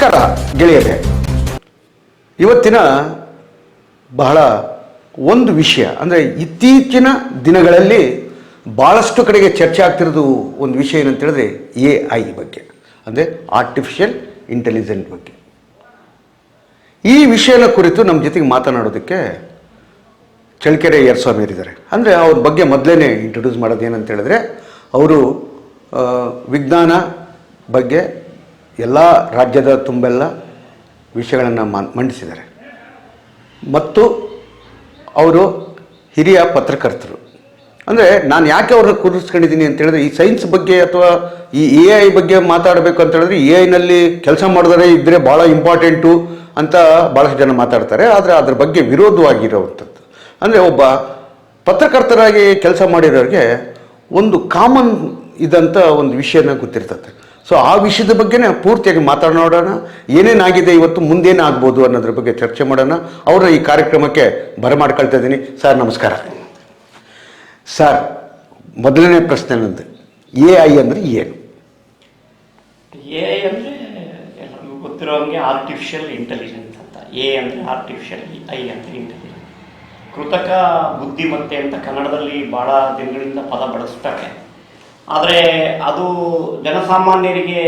ನಮಸ್ಕಾರ ಗೆಳೆಯರೇ. ಇವತ್ತಿನ ಬಹಳ ಒಂದು ವಿಷಯ ಅಂದರೆ ಇತ್ತೀಚಿನ ದಿನಗಳಲ್ಲಿ ಭಾಳಷ್ಟು ಕಡೆಗೆ ಚರ್ಚೆ ಆಗ್ತಿರೋದು ಒಂದು ವಿಷಯ ಏನಂತ ಹೇಳಿದ್ರೆ AI ಬಗ್ಗೆ, ಅಂದರೆ ಆರ್ಟಿಫಿಷಿಯಲ್ ಇಂಟೆಲಿಜೆನ್ಸ್ ಬಗ್ಗೆ. ಈ ವಿಷಯದ ಕುರಿತು ನಮ್ಮ ಜೊತೆಗೆ ಮಾತನಾಡೋದಕ್ಕೆ ಚಳ್ಳಕೆರೆ ಯರ್ಸ್ವಾಮಿ ಇದ್ದಾರೆ. ಅಂದರೆ ಅವ್ರ ಬಗ್ಗೆ ಮೊದಲೇ ಇಂಟ್ರೊಡ್ಯೂಸ್ ಮಾಡೋದು ಏನಂತ ಹೇಳಿದ್ರೆ, ಅವರು ವಿಜ್ಞಾನ ಬಗ್ಗೆ ಎಲ್ಲ ರಾಜ್ಯದ ತುಂಬೆಲ್ಲ ವಿಷಯಗಳನ್ನು ಮಂಡಿಸಿದ್ದಾರೆ ಮತ್ತು ಅವರು ಹಿರಿಯ ಪತ್ರಕರ್ತರು. ಅಂದರೆ ನಾನು ಯಾಕೆ ಅವ್ರನ್ನ ಕೂರಿಸ್ಕೊಂಡಿದ್ದೀನಿ ಅಂತ ಹೇಳಿದ್ರೆ, ಈ ಸೈನ್ಸ್ ಬಗ್ಗೆ ಅಥವಾ ಈ AI ಬಗ್ಗೆ ಮಾತಾಡಬೇಕು ಅಂತ ಹೇಳಿದ್ರೆ AI ಕೆಲಸ ಮಾಡಿದರೆ ಇದ್ದರೆ ಭಾಳ ಇಂಪಾರ್ಟೆಂಟು ಅಂತ ಭಾಳಷ್ಟು ಜನ ಮಾತಾಡ್ತಾರೆ. ಆದರೆ ಅದ್ರ ಬಗ್ಗೆ ವಿರೋಧವಾಗಿರೋವಂಥದ್ದು, ಅಂದರೆ ಒಬ್ಬ ಪತ್ರಕರ್ತರಾಗಿ ಕೆಲಸ ಮಾಡಿರೋರಿಗೆ ಒಂದು ಕಾಮನ್ ಇದಂಥ ಒಂದು ವಿಷಯನ ಗೊತ್ತಿರ್ತದೆ. ಸೊ ಆ ವಿಷಯದ ಬಗ್ಗೆನೇ ಪೂರ್ತಿಯಾಗಿ ಮಾತನಾಡೋಣ. ಏನೇನಾಗಿದೆ ಇವತ್ತು, ಮುಂದೇನಾಗ್ಬೋದು ಅನ್ನೋದ್ರ ಬಗ್ಗೆ ಚರ್ಚೆ ಮಾಡೋಣ. ಅವ್ರನ್ನ ಈ ಕಾರ್ಯಕ್ರಮಕ್ಕೆ ಬರಮಾಡ್ಕೊಳ್ತಾ ಇದ್ದೀನಿ. ಸರ್ ನಮಸ್ಕಾರ. ಸರ್, ಮೊದಲನೇ ಪ್ರಶ್ನೆ ನಂದು, AI ಅಂದರೆ ಏನು? AI ಅಂದರೆ ಎಲ್ಲರಿಗೂ ಗೊತ್ತಿರೋ ಹಾಗೆ ಆರ್ಟಿಫಿಷಿಯಲ್ ಇಂಟೆಲಿಜೆನ್ಸ್ ಅಂತ. ಅಂದರೆ ಆರ್ಟಿಫಿಷಿಯಲ್, I ಅಂದರೆ ಇಂಟೆಲಿಜೆನ್ಸ್, ಕೃತಕ ಬುದ್ಧಿಮತ್ತೆ ಅಂತ ಕನ್ನಡದಲ್ಲಿ ಭಾಳ ದಿನಗಳಿಂದ ಪದ ಬಳಸ್ತಾರೆ. ಆದರೆ ಅದು ಜನಸಾಮಾನ್ಯರಿಗೆ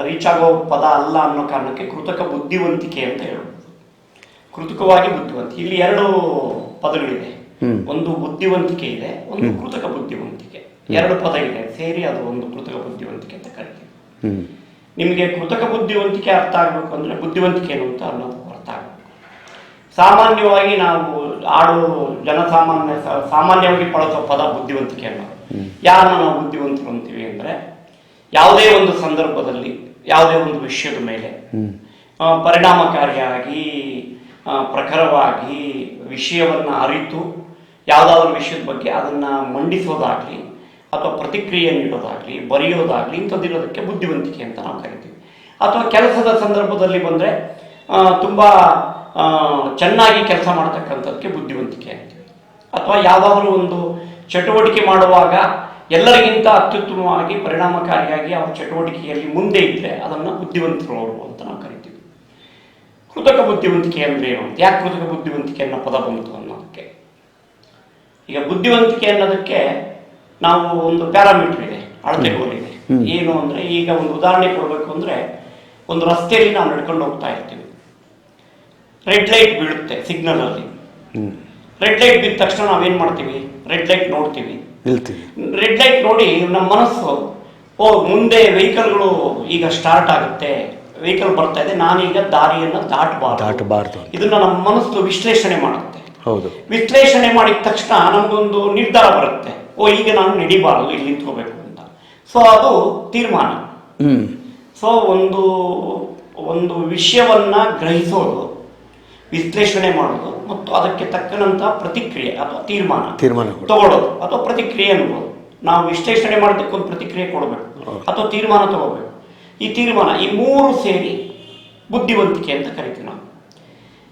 ರೀಚ್ ಆಗೋ ಪದ ಅಲ್ಲ ಅನ್ನೋ ಕಾರಣಕ್ಕೆ ಕೃತಕ ಬುದ್ಧಿವಂತಿಕೆ ಅಂತ ಹೇಳೋದು. ಕೃತಕವಾಗಿ ಬುದ್ಧಿವಂತಿಕೆ, ಇಲ್ಲಿ ಎರಡು ಪದಗಳಿದೆ. ಒಂದು ಬುದ್ಧಿವಂತಿಕೆ ಇದೆ, ಒಂದು ಕೃತಕ ಬುದ್ಧಿವಂತಿಕೆ. ಎರಡು ಪದ ಇದೆ ಸೇರಿ ಅದು ಒಂದು ಕೃತಕ ಬುದ್ಧಿವಂತಿಕೆ ಅಂತ ಕರಿತೀವಿ. ನಿಮಗೆ ಕೃತಕ ಬುದ್ಧಿವಂತಿಕೆ ಅರ್ಥ ಆಗಬೇಕು ಅಂದರೆ ಬುದ್ಧಿವಂತಿಕೆ ಏನು ಅಂತ ಅನ್ನೋದು ಅರ್ಥ ಆಗಬೇಕು. ಸಾಮಾನ್ಯವಾಗಿ ನಾವು ಸಾಮಾನ್ಯವಾಗಿ ಬಳಸೋ ಪದ ಬುದ್ಧಿವಂತಿಕೆ ಅನ್ನೋದು. ಯಾರನ್ನ ನಾವು ಬುದ್ಧಿವಂತರು ಅಂತೀವಿ ಅಂದರೆ, ಯಾವುದೇ ಒಂದು ಸಂದರ್ಭದಲ್ಲಿ ಯಾವುದೇ ಒಂದು ವಿಷಯದ ಮೇಲೆ ಪರಿಣಾಮಕಾರಿಯಾಗಿ ಪ್ರಖರವಾಗಿ ವಿಷಯವನ್ನು ಅರಿತು ಯಾವುದಾದ್ರೂ ವಿಷಯದ ಬಗ್ಗೆ ಅದನ್ನು ಮಂಡಿಸೋದಾಗಲಿ ಅಥವಾ ಪ್ರತಿಕ್ರಿಯೆ ನೀಡೋದಾಗಲಿ ಬರೆಯೋದಾಗಲಿ ಇಂಥದ್ದಿರೋದಕ್ಕೆ ಬುದ್ಧಿವಂತಿಕೆ ಅಂತ ನಾವು ಕರಿತೀವಿ. ಅಥವಾ ಕೆಲಸದ ಸಂದರ್ಭದಲ್ಲಿ ಬಂದರೆ ತುಂಬ ಚೆನ್ನಾಗಿ ಕೆಲಸ ಮಾಡ್ತಕ್ಕಂಥದ್ದಕ್ಕೆ ಬುದ್ಧಿವಂತಿಕೆ ಅಂತೀವಿ. ಅಥವಾ ಯಾವುದಾದ್ರೂ ಒಂದು ಚಟುವಟಿಕೆ ಮಾಡುವಾಗ ಎಲ್ಲರಿಗಿಂತ ಅತ್ಯುತ್ತಮವಾಗಿ ಪರಿಣಾಮಕಾರಿಯಾಗಿ ಅವರ ಚಟುವಟಿಕೆಯಲ್ಲಿ ಮುಂದೆ ಇದ್ದರೆ ಅದನ್ನು ಬುದ್ಧಿವಂತರು ಅವರು ಅಂತ ನಾವು ಕರಿತೀವಿ. ಕೃತಕ ಬುದ್ಧಿವಂತಿಕೆ ಅಂದರೆ ಏನು ಅಂತ, ಯಾಕೆ ಕೃತಕ ಬುದ್ಧಿವಂತಿಕೆ ಅನ್ನೋ ಪದ ಬಂತು ಅನ್ನೋದಕ್ಕೆ, ಈಗ ಬುದ್ಧಿವಂತಿಕೆ ಅನ್ನೋದಕ್ಕೆ ನಾವು ಒಂದು ಪ್ಯಾರಾಮೀಟರ್ ಇದೆ, ಅಳತೆಗೋಲಿದೆ. ಏನು ಅಂದರೆ, ಈಗ ಒಂದು ಉದಾಹರಣೆ ಕೊಡಬೇಕು ಅಂದರೆ, ಒಂದು ರಸ್ತೆಯಲ್ಲಿ ನಾವು ನಡ್ಕೊಂಡು ಹೋಗ್ತಾ ಇರ್ತೀವಿ, ರೆಡ್ ಲೈಟ್ ಬೀಳುತ್ತೆ ಸಿಗ್ನಲಲ್ಲಿ. ರೆಡ್ ಲೈಟ್ ಬಿದ್ದ ತಕ್ಷಣ ನಾವೇನು ಮಾಡ್ತೀವಿ, ರೆಡ್ ಲೈಟ್ ನೋಡ್ತೀವಿ, ರೆಡ್ ಲೈಟ್ ನೋಡಿ ನಮ್ಮ ಮನಸ್ಸು ಮುಂದೆ ವೆಹಿಕಲ್ಗಳು ಈಗ ಸ್ಟಾರ್ಟ್ ಆಗುತ್ತೆ, ವೆಹಿಕಲ್ ಬರ್ತಾ ಇದೆ, ನಾನೀಗ ದಾರಿಯನ್ನು ದಾಟಬಾರ್ದು, ಇದನ್ನ ನಮ್ಮ ಮನಸ್ಸು ವಿಶ್ಲೇಷಣೆ ಮಾಡುತ್ತೆ. ಹೌದು, ವಿಶ್ಲೇಷಣೆ ಮಾಡಿದ ತಕ್ಷಣ ನಮಗೊಂದು ನಿರ್ಧಾರ ಬರುತ್ತೆ, ಈಗ ನಾನು ನಡಿಬಾರದು, ಇಲ್ಲಿ ನಿಂತ್ಕೋಬೇಕು ಅಂತ. ಸೊ ಅದು ತೀರ್ಮಾನ. ಸೊ ಒಂದು ವಿಷಯವನ್ನ ಗ್ರಹಿಸೋದು, ವಿಶ್ಲೇಷಣೆ ಮಾಡೋದು ಮತ್ತು ಅದಕ್ಕೆ ತಕ್ಕನಂತ ಪ್ರತಿಕ್ರಿಯೆ ಅಥವಾ ತೀರ್ಮಾನ ತಗೊಳ್ಳೋದು ಅಥವಾ ಪ್ರತಿಕ್ರಿಯೆ ಅನ್ಬೋದು. ನಾವು ವಿಶ್ಲೇಷಣೆ ಮಾಡೋದಕ್ಕೊಂದು ಪ್ರತಿಕ್ರಿಯೆ ಕೊಡಬೇಕು ಅಥವಾ ತೀರ್ಮಾನ ತಗೋಬೇಕು. ಈ ತೀರ್ಮಾನ, ಈ ಮೂರು ಸೇರಿ ಬುದ್ಧಿವಂತಿಕೆ ಅಂತ ಕರಿತೀವಿ ನಾವು.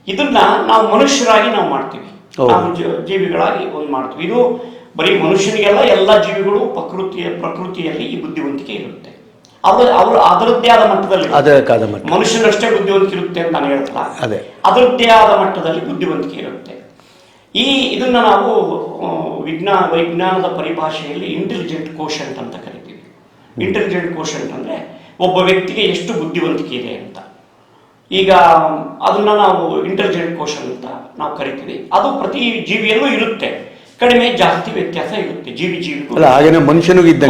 ಇದನ್ನ ನಾವು ಮನುಷ್ಯರಾಗಿ ನಾವು ಮಾಡ್ತೀವಿ, ನಾವು ಜೀವಿಗಳಾಗಿ ಒಂದು ಮಾಡ್ತೀವಿ. ಇದು ಬರೀ ಮನುಷ್ಯನಿಗೆಲ್ಲ, ಎಲ್ಲ ಜೀವಿಗಳು ಪ್ರಕೃತಿಯಲ್ಲಿ ಈ ಬುದ್ಧಿವಂತಿಕೆ ಇರುತ್ತೆ. ಅವರು ಅದರದ್ದೇ ಆದ ಮಟ್ಟದಲ್ಲಿ, ಮನುಷ್ಯನಷ್ಟೇ ಬುದ್ಧಿವಂತಿಕೆ ಇರುತ್ತೆ ಅಂತ ನಾನು ಹೇಳ್ತಲ್ಲ, ಅದರದ್ದೇ ಆದ ಮಟ್ಟದಲ್ಲಿ ಬುದ್ಧಿವಂತಿಕೆ ಇರುತ್ತೆ. ಇದನ್ನ ನಾವು ವಿಜ್ಞಾನದ ಪರಿಭಾಷೆಯಲ್ಲಿ ಇಂಟೆಲಿಜೆಂಟ್ ಕೋಶಂಟ್ ಅಂತ ಕರಿತೀವಿ. ಇಂಟೆಲಿಜೆಂಟ್ ಕೋಶಂಟ್ ಅಂದ್ರೆ ಒಬ್ಬ ವ್ಯಕ್ತಿಗೆ ಎಷ್ಟು ಬುದ್ಧಿವಂತಿಕೆ ಇದೆ ಅಂತ. ಈಗ ಅದನ್ನ ನಾವು ಇಂಟೆಲಿಜೆಂಟ್ ಕೋಶನ್ ಅಂತ ನಾವು ಕರಿತೀವಿ. ಅದು ಪ್ರತಿ ಜೀವಿಯಲ್ಲೂ ಇರುತ್ತೆ, ಕಡಿಮೆ ಜಾಸ್ತಿ ವ್ಯತ್ಯಾಸ ಇರುತ್ತೆ.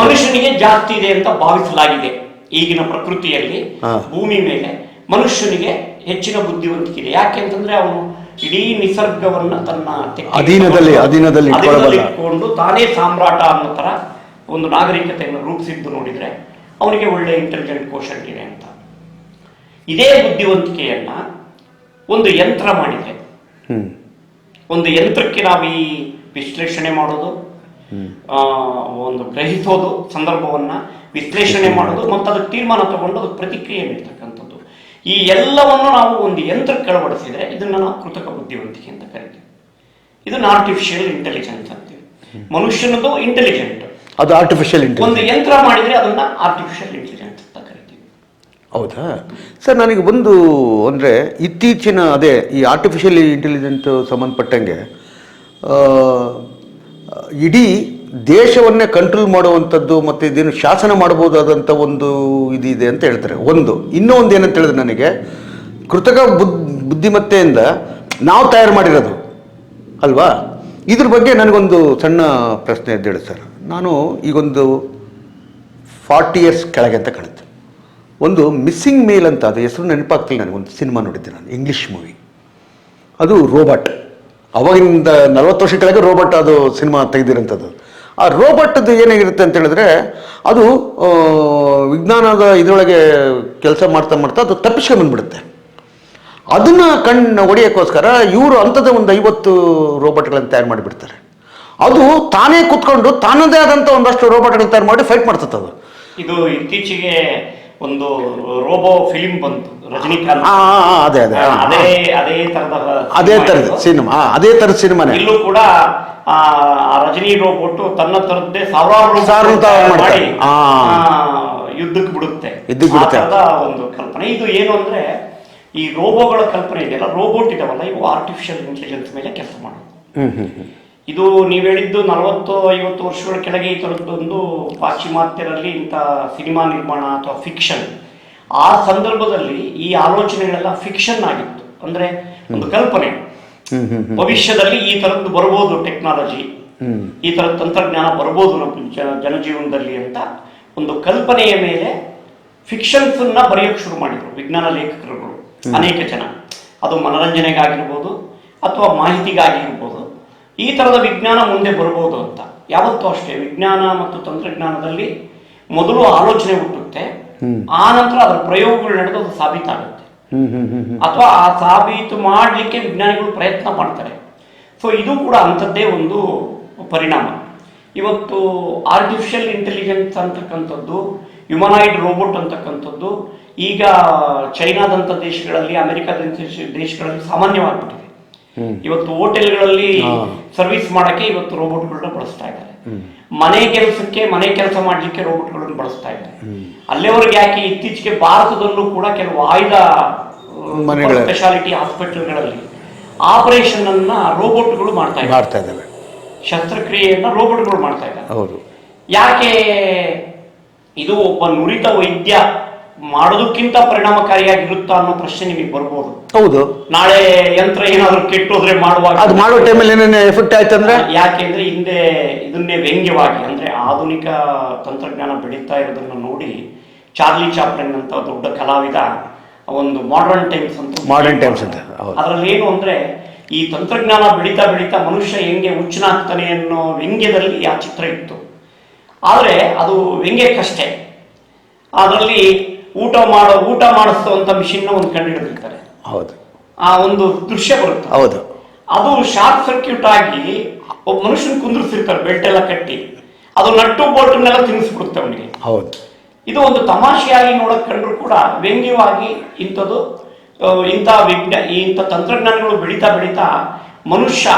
ಮನುಷ್ಯನಿಗೆ ಜಾಸ್ತಿ ಇದೆ ಅಂತ ಭಾವಿಸಲಾಗಿದೆ. ಈಗಿನ ಪ್ರಕೃತಿಯಲ್ಲಿ ಭೂಮಿ ಮೇಲೆ ಮನುಷ್ಯನಿಗೆ ಹೆಚ್ಚಿನ ಬುದ್ಧಿವಂತಿಕೆ ಇದೆ. ಯಾಕೆ ಅಂತಂದ್ರೆ ಅವನು ಇಡೀ ನಿಸರ್ಗವನ್ನ ತನ್ನ ಅಧೀನದಲ್ಲಿ ಇಟ್ಕೊಂಡು ತಾನೇ ಸಾಮ್ರಾಟ ಅನ್ನೋ ತರ ಒಂದು ನಾಗರಿಕತೆಯನ್ನು ರೂಪಿಸಿದ್ದು ನೋಡಿದ್ರೆ ಅವನಿಗೆ ಒಳ್ಳೆ ಇಂಟೆಲಿಜೆಂಟ್ ಕೋಶನ್ ಇದೆ ಅಂತ. ಇದೇ ಬುದ್ಧಿವಂತಿಕೆಯನ್ನ ಒಂದು ಯಂತ್ರ ಮಾಡಿದೆ. ಒಂದು ಯಂತ್ರಕ್ಕೆ ನಾವು ಈ ವಿಶ್ಲೇಷಣೆ ಮಾಡೋದು, ಒಂದು ಗ್ರಹಿಸೋದು, ಸಂದರ್ಭವನ್ನ ವಿಶ್ಲೇಷಣೆ ಮಾಡೋದು ಮತ್ತು ಅದಕ್ಕೆ ತೀರ್ಮಾನ ತಗೊಂಡು ಅದಕ್ಕೆ ಪ್ರತಿಕ್ರಿಯೆ ನೀಡ್ತಕ್ಕಂಥದ್ದು, ಈ ಎಲ್ಲವನ್ನು ನಾವು ಒಂದು ಯಂತ್ರಕ್ಕೆ ಅಳವಡಿಸಿದ್ರೆ ಇದನ್ನ ನಾವು ಕೃತಕ ಬುದ್ಧಿವಂತಿಕೆ ಅಂತ ಕರಿತೀವಿ. ಇದನ್ನ ಆರ್ಟಿಫಿಷಿಯಲ್ ಇಂಟೆಲಿಜೆನ್ಸ್ ಅಂತೀವಿ. ಮನುಷ್ಯನದು ಇಂಟೆಲಿಜೆಂಟ್, ಅದು ಆರ್ಟಿಫಿಷಿಯಲ್ ಇಂಟೆಲಿಜೆನ್ಸ್. ಒಂದು ಯಂತ್ರ ಮಾಡಿದ್ರೆ ಅದನ್ನ ಆರ್ಟಿಫಿಷಿಯಲ್ ಇಂಟೆಲಿಜೆನ್ಸ್ ಅಂತ ಕರಿತೀವಿ. ಹೌದಾ ಸರ್, ನನಗೆ ಒಂದು ಅಂದರೆ ಇತ್ತೀಚಿನ ಅದೇ ಈ ಆರ್ಟಿಫಿಷಿಯಲ್ ಇಂಟೆಲಿಜೆಂಟ್ ಸಂಬಂಧಪಟ್ಟಂಗೆ ಆ, ಇಡೀ ದೇಶವನ್ನೇ ಕಂಟ್ರೋಲ್ ಮಾಡುವಂಥದ್ದು ಮತ್ತು ಇದನ್ನು ಶಾಸನ ಮಾಡ್ಬೋದಾದಂಥ ಒಂದು ಇದಿದೆ ಅಂತ ಹೇಳ್ತಾರೆ. ಇನ್ನೂ ಒಂದು ಏನಂತ ಹೇಳಿದ್ರೆ ನನಗೆ ಕೃತಕ ಬುದ್ಧಿಮತ್ತೆಯಿಂದ ನಾವು ತಯಾರು ಮಾಡಿರೋದು ಅಲ್ವಾ, ಇದ್ರ ಬಗ್ಗೆ ನನಗೊಂದು ಸಣ್ಣ ಪ್ರಶ್ನೆ ಎದ್ದೇಳಿ ಸರ್. ನಾನು ಈಗೊಂದು 40 ಇಯರ್ಸ್ ಕೆಳಗೆ ಅಂತ ಕಾಣುತ್ತೆ, ಒಂದು ಮಿಸ್ಸಿಂಗ್ ಮೇಲ್ ಅಂತ, ಅದು ಹೆಸರು ನೆನಪಾಗ್ತಿಲ್ಲ ನನಗೆ, ಒಂದು ಸಿನಿಮಾ ನೋಡಿದ್ದೆ ನಾನು, ಇಂಗ್ಲೀಷ್ ಮೂವಿ. ಅದು ರೋಬೋಟ್, ಅವಾಗಿಂದ 40 ವರ್ಷ ಕೆಳಗೆ ರೋಬೋಟ್ ಅದು ಸಿನಿಮಾ ತೆಗೆದಿರೋಂಥದ್ದು. ಆ ರೋಬೋಟದ್ದು ಏನಾಗಿರುತ್ತೆ ಅಂತ ಹೇಳಿದ್ರೆ, ಅದು ವಿಜ್ಞಾನದ ಇದರೊಳಗೆ ಕೆಲಸ ಮಾಡ್ತಾ ಮಾಡ್ತಾ ಅದು ತಪ್ಪಿಸ್ಕೊಂಡು ಬಂದ್ಬಿಡುತ್ತೆ. ಅದನ್ನು ಹೊಡೆಯೋಕ್ಕೋಸ್ಕರ ಇವರು ಅಂಥದ್ದು ಒಂದು 50 ರೋಬೋಟ್ಗಳನ್ನು ತಯಾರು ಮಾಡಿಬಿಡ್ತಾರೆ. ಅದು ತಾನೇ ಕೂತ್ಕೊಂಡು ತಾನದೇ ಆದಂಥ ಒಂದಷ್ಟು ರೋಬೋಟ್ಗಳು ತಯಾರು ಮಾಡಿ ಫೈಟ್ ಮಾಡ್ತದೆ ಅದು. ಇದು ಇತ್ತೀಚೆಗೆ ಒಂದು ರೋಬೋ ಫಿಲಿಂ ಬಂತು, ರಜನಿಕಾಂತ್. ಅದೇ ಅದೇ ಅದೇ ಥರದ ಸಿನಿಮಾ, ಅದೇ ಥರದ ಸಿನಿಮಾನೇ. ಇಲ್ಲೂ ಕೂಡ ಆ ರಜನಿ ರೋಬೋಟ್ ತನ್ನ ತರದ್ದೇ ಸಾವಿರಾರು ಮಾಡಿ ಯುದ್ಧಕ್ಕೆ ಬಿಡುತ್ತೆ. ಒಂದು ಕಲ್ಪನೆ ಇದು. ಏನು ಅಂದ್ರೆ ಈ ರೋಬೋಗಳ ಕಲ್ಪನೆ ಇದೆಯಲ್ಲ, ರೋಬೋಟ್ ಇದಾವಲ್ಲ, ಇವು ಆರ್ಟಿಫಿಷಿಯಲ್ ಇಂಟೆಲಿಜೆನ್ಸ್ ಮೇಲೆ ಕೆಲಸ ಮಾಡೋದು. ಇದು ನೀವು ಹೇಳಿದ್ದು 40-50 ವರ್ಷಗಳ ಕೆಳಗೆ ಈ ಥರದ್ದೊಂದು ಪಾಶ್ಚಿಮಾತ್ಯರಲ್ಲಿ ಇಂಥ ಸಿನಿಮಾ ನಿರ್ಮಾಣ ಅಥವಾ ಫಿಕ್ಷನ್, ಆ ಸಂದರ್ಭದಲ್ಲಿ ಈ ಆಲೋಚನೆಗಳೆಲ್ಲ ಫಿಕ್ಷನ್ ಆಗಿತ್ತು. ಅಂದ್ರೆ ಒಂದು ಕಲ್ಪನೆ, ಭವಿಷ್ಯದಲ್ಲಿ ಈ ಥರದ್ದು ಬರ್ಬೋದು ಟೆಕ್ನಾಲಜಿ, ಈ ಥರದ ತಂತ್ರಜ್ಞಾನ ಬರ್ಬೋದು ನಮ್ಮ ಜನಜೀವನದಲ್ಲಿ ಅಂತ ಒಂದು ಕಲ್ಪನೆಯ ಮೇಲೆ ಫಿಕ್ಷನ್ಸ್ ಬರೆಯೋಕೆ ಶುರು ಮಾಡಿದ್ರು ವಿಜ್ಞಾನ ಲೇಖಕರುಗಳು ಅನೇಕ ಜನ. ಅದು ಮನರಂಜನೆಗಾಗಿರ್ಬೋದು ಅಥವಾ ಮಾಹಿತಿಗಾಗಿರ್ಬೋದು, ಈ ಥರದ ವಿಜ್ಞಾನ ಮುಂದೆ ಬರ್ಬೋದು ಅಂತ. ಯಾವತ್ತೂ ಅಷ್ಟೇ ವಿಜ್ಞಾನ ಮತ್ತು ತಂತ್ರಜ್ಞಾನದಲ್ಲಿ ಮೊದಲು ಆಲೋಚನೆ ಹುಟ್ಟುತ್ತೆ, ಆ ನಂತರ ಅದರ ಪ್ರಯೋಗಗಳು ನಡೆದು ಅದು ಸಾಬೀತಾಗುತ್ತೆ, ಅಥವಾ ಆ ಸಾಬೀತು ಮಾಡಲಿಕ್ಕೆ ವಿಜ್ಞಾನಿಗಳು ಪ್ರಯತ್ನ ಮಾಡ್ತಾರೆ. ಸೊ ಇದು ಕೂಡ ಅಂಥದ್ದೇ ಒಂದು ಪರಿಣಾಮ. ಇವತ್ತು ಆರ್ಟಿಫಿಷಿಯಲ್ ಇಂಟೆಲಿಜೆನ್ಸ್ ಅಂತಕ್ಕಂಥದ್ದು, ಹ್ಯುಮನಾಯ್ಡ್ ರೋಬೋಟ್ ಅಂತಕ್ಕಂಥದ್ದು ಈಗ ಚೈನಾದಂಥ ದೇಶಗಳಲ್ಲಿ, ಅಮೆರಿಕಾದಂಥ ದೇಶಗಳಲ್ಲಿ ಸಾಮಾನ್ಯವಾಗ್ಬಿಟ್ಟಿದೆ. ಇವತ್ತು ಹೋಟೆಲ್ಗಳಲ್ಲಿ ಸರ್ವಿಸ್ ಮಾಡಕ್ಕೆ ಇವತ್ತು ರೋಬೋಟ್ಗಳನ್ನ ಬಳಸ್ತಾ ಇದ್ದಾರೆ. ಮನೆ ಕೆಲಸ ಮಾಡ್ಲಿಕ್ಕೆ ರೋಬೋಟ್ಗಳನ್ನು ಬಳಸ್ತಾ ಇದ್ದಾರೆ. ಅಲ್ಲಿವರೆಗೆ ಯಾಕೆ ಇತ್ತೀಚೆಗೆ ಭಾರತದಲ್ಲೂ ಕೂಡ ಕೆಲವು ಆಯ್ದ ಸ್ಪೆಷಾಲಿಟಿ ಹಾಸ್ಪಿಟಲ್ಗಳಲ್ಲಿ ಆಪರೇಷನ್ ಅನ್ನ ರೋಬೋಟ್ಗಳು ಮಾಡ್ತಾ ಇದ್ದಾರೆ. ಶಸ್ತ್ರಕ್ರಿಯೆಯನ್ನ ರೋಬೋಟ್ಗಳು ಮಾಡ್ತಾ ಇದ್ದಾರೆ. ಯಾಕೆ ಇದು ಒಬ್ಬ ನುರಿತ ವೈದ್ಯ ಮಾಡೋದಕ್ಕಿಂತ ಪರಿಣಾಮಕಾರಿಯಾಗಿರುತ್ತಾ ಅನ್ನೋ ಪ್ರಶ್ನೆ ನಿಮಗೆ ಬರ್ಬೋದು. ಹೌದು, ನಾಳೆ ಯಂತ್ರ ಏನಾದ್ರು ಕೆಟ್ಟೋದ್ರೆ ಮಾಡುವಾಗ ಅದು ಮಾಡೋ ಟೈಮಲ್ಲಿ ಏನೇನು ಎಫೆಕ್ಟ್ ಆಯ್ತಂದ್ರೆ, ಯಾಕೆಂದ್ರೆ ಹಿಂದೆ ಇದನ್ನೇ ವ್ಯಂಗ್ಯವಾಗಿ, ಅಂದ್ರೆ ಆಧುನಿಕ ತಂತ್ರಜ್ಞಾನ ಬೆಳೀತಾ ಇರೋದನ್ನ ನೋಡಿ ಚಾರ್ಲಿ ಚಾಪ್ಲಿನ್ ಅಂತ ದೊಡ್ಡ ಕಲಾವಿದ ಒಂದು ಮಾಡರ್ನ್ ಟೈಮ್ಸ್ ಅಂತ ಅದರಲ್ಲಿ ಏನು ಅಂದ್ರೆ, ಈ ತಂತ್ರಜ್ಞಾನ ಬೆಳೀತಾ ಬೆಳೀತಾ ಮನುಷ್ಯ ಹೆಂಗೆ ಹುಚ್ಚನಾಗ್ತಾನೆ ಅನ್ನೋ ವ್ಯಂಗ್ಯದಲ್ಲಿ ಆ ಚಿತ್ರ ಇತ್ತು. ಆದ್ರೆ ಅದು ವ್ಯಂಗ್ಯಕ್ಕಷ್ಟೇ. ಅದರಲ್ಲಿ ಊಟ ಮಾಡಿಸುವಂತ ಮಿಷಿನ್ ಒಂದು ಕಂಡುಹಿಡಿದಿರ್ತಾರೆ. ಹೌದು, ಆ ಒಂದು ದೃಶ್ಯ ಬರುತ್ತೆ. ಹೌದು, ಅದು ಶಾರ್ಟ್ ಸರ್ಕ್ಯೂಟ್ ಆಗಿ ಒಬ್ಬ ಮನುಷ್ಯನ ಕುಂದ್ರಿಸಿರ್ತಾರೆ ಬೆಲ್ಟ್ ಎಲ್ಲ ಕಟ್ಟಿ, ಅದು ನಟ್ಟು ಬೋಲ್ಟ್ನೆಲ್ಲ ತಿನ್ನಿಸ್ಬಿಡುತ್ತೆ ಅವನಿಗೆ. ಹೌದು, ಇದು ಒಂದು ತಮಾಷೆಯಾಗಿ ನೋಡಕ್ ಕಂಡ್ರು ಕೂಡ ವ್ಯಂಗ್ಯವಾಗಿ ಇಂಥ ತಂತ್ರಜ್ಞಾನಗಳು ಬೆಳೀತಾ ಬೆಳೀತಾ ಮನುಷ್ಯ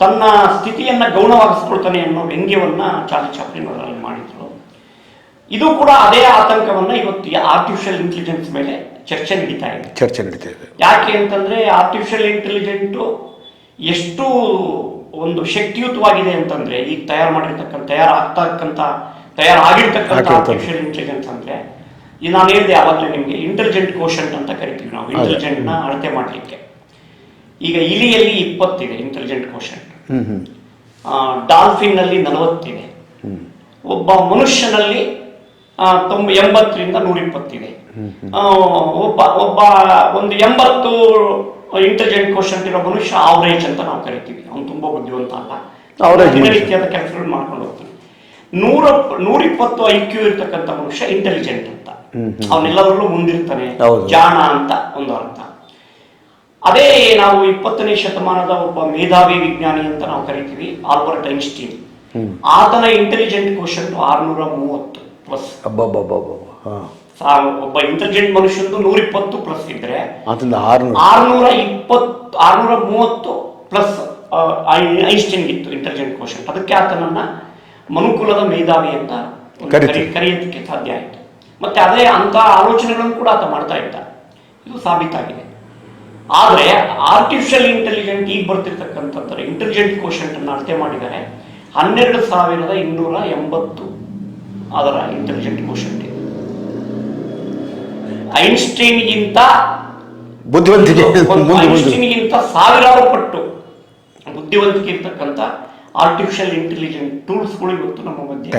ತನ್ನ ಸ್ಥಿತಿಯನ್ನ ಗೌಣವಾಗಿಸ್ಕೊಳ್ತಾನೆ ಅನ್ನೋ ವ್ಯಂಗ್ಯವನ್ನ ಚಾರ್ಲಿ ಚಾಪ್ಲಿನ್ ಅವರಲ್ಲಿ ಮಾಡಿದ್ರು. ಇದು ಕೂಡ ಅದೇ ಆತಂಕವನ್ನ ಇವತ್ತು ಆರ್ಟಿಫಿಷಿಯಲ್ ಇಂಟೆಲಿಜೆನ್ಸ್ ಮೇಲೆ ಚರ್ಚೆ ನಡೀತಾ ಇದೆ. ಯಾಕೆ ಅಂತಂದ್ರೆ ಆರ್ಟಿಫಿಷಿಯಲ್ ಇಂಟೆಲಿಜೆಂಟ್ ಎಷ್ಟು ಒಂದು ಶಕ್ತಿಯುತವಾಗಿದೆ ಅಂತಂದ್ರೆ, ಈಗ ತಯಾರಾಗಿರ್ತಕ್ಕಂಥ ಆರ್ಟಿಫಿಷಿಯಲ್ ಇಂಟೆಲಿಜೆನ್ಸ್ ಅಂದ್ರೆ, ಇದು ನಾನು ಹೇಳಿದೆ ಯಾವಾಗಲೇ ನಿಮಗೆ, ಇಂಟೆಲಿಜೆಂಟ್ ಕೋಶಂಟ್ ಅಂತ ಕರಿತೀವಿ ನಾವು ಇಂಟೆಲಿಜೆಂಟ್ ನ ಅಳತೆ ಮಾಡಲಿಕ್ಕೆ. ಈಗ ಇಲಿಯಲ್ಲಿ 20 ಇದೆ ಇಂಟೆಲಿಜೆಂಟ್ ಕೋಶಂಟ್, ಡಾಲ್ಫಿನ್ ನಲ್ಲಿ 40 ಇದೆ, ಒಬ್ಬ ಮನುಷ್ಯನಲ್ಲಿ 80ರಿಂದ 120 ಇದೆ. ಒಬ್ಬ ಒಂದು 80 ಇಂಟೆಲಿಜೆಂಟ್ ಕೋಶಂಟ್ ಇರೋ ಮನುಷ್ಯ ಆವರೇಜ್ ಅಂತ ನಾವು ಕರಿತೀವಿ. ಅವನು ತುಂಬಾ ಬುದ್ಧಿವಂತ ಅಲ್ಲ, ದಿನನಿತ್ಯದ ಕೆಲಸಗಳು ಮಾಡ್ಕೊಂಡು ಹೋಗ್ತಾನೆ. 120 IQ ಇರ್ತಕ್ಕಂಥ ಮನುಷ್ಯ ಇಂಟೆಲಿಜೆಂಟ್ ಅಂತ, ಅವನೆಲ್ಲದರಲ್ಲೂ ಮುಂದಿರ್ತಾನೆ, ಜಾಣ ಅಂತ ಒಂದು ಅರ್ಥ. ಅದೇ ನಾವು 20ನೇ ಶತಮಾನದ ಒಬ್ಬ ಮೇಧಾವಿ ವಿಜ್ಞಾನಿ ಅಂತ ನಾವು ಕರಿತೀವಿ ಆಲ್ಬರ್ಟ್ ಐನ್ಸ್ಟೀನ್. ಆತನ ಇಂಟೆಲಿಜೆಂಟ್ ಕೋಶಂಟ್ 630 ಪ್ಲಸ್. ಒಬ್ಬ ಇಂಟೆಲಿಜೆಂಟ್ ಮನುಷ್ಯಂದು 120 ಪ್ಲಸ್ ಇದ್ರೆ 630 ಪ್ಲಸ್ ಐನ್ಸ್ಟೀನ್ ಇತ್ತು ಇಂಟೆಲಿಜೆಂಟ್ ಕೋಶಂಟ್. ಅದಕ್ಕೆ ಆತನನ್ನ ಮನುಕುಲದ ಮೇಧಾವಿ ಅಂತ ಕರೆಯೋದಕ್ಕೆ ಸಾಧ್ಯ ಆಯಿತು. ಮತ್ತೆ ಅದೇ ಅಂತ ಆಲೋಚನೆಗಳನ್ನು ಕೂಡ ಆತ ಮಾಡ್ತಾ ಇದ್ದ. ಇದು ಸಾಬೀತಾಗಿದೆ. ಆದರೆ ಆರ್ಟಿಫಿಷಿಯಲ್ ಇಂಟೆಲಿಜೆಂಟ್ ಈಗ ಬರ್ತಿರ್ತಕ್ಕಂಥದ್ದು ಇಂಟೆಲಿಜೆಂಟ್ ಕೋಶೆಂಟ್ ಅನ್ನು ಅಳತೆ ಮಾಡಿದರೆ 12,280 ಅದರ ಇಂಟೆಲಿಜೆಂಟ್ ಕೋಶೆಂಟ್ ಇದೆ. ಐನ್ಸ್ಟೈನ್ಗಿಂತ ಬುದ್ಧಿವಂತಿಕೆ ಐನ್ಸ್ಟೈನ್ಗಿಂತ ಸಾವಿರಾರು ಪಟ್ಟು ಬುದ್ಧಿವಂತಿಕೆ ಇರ್ತಕ್ಕಂಥ ಆರ್ಟಿಫಿಷಿಯಲ್ ಇಂಟೆಲಿಜೆಂಟ್ ಟೂಲ್ಸ್ಗಳು ಇವತ್ತು ನಮ್ಮ ಮಧ್ಯೆ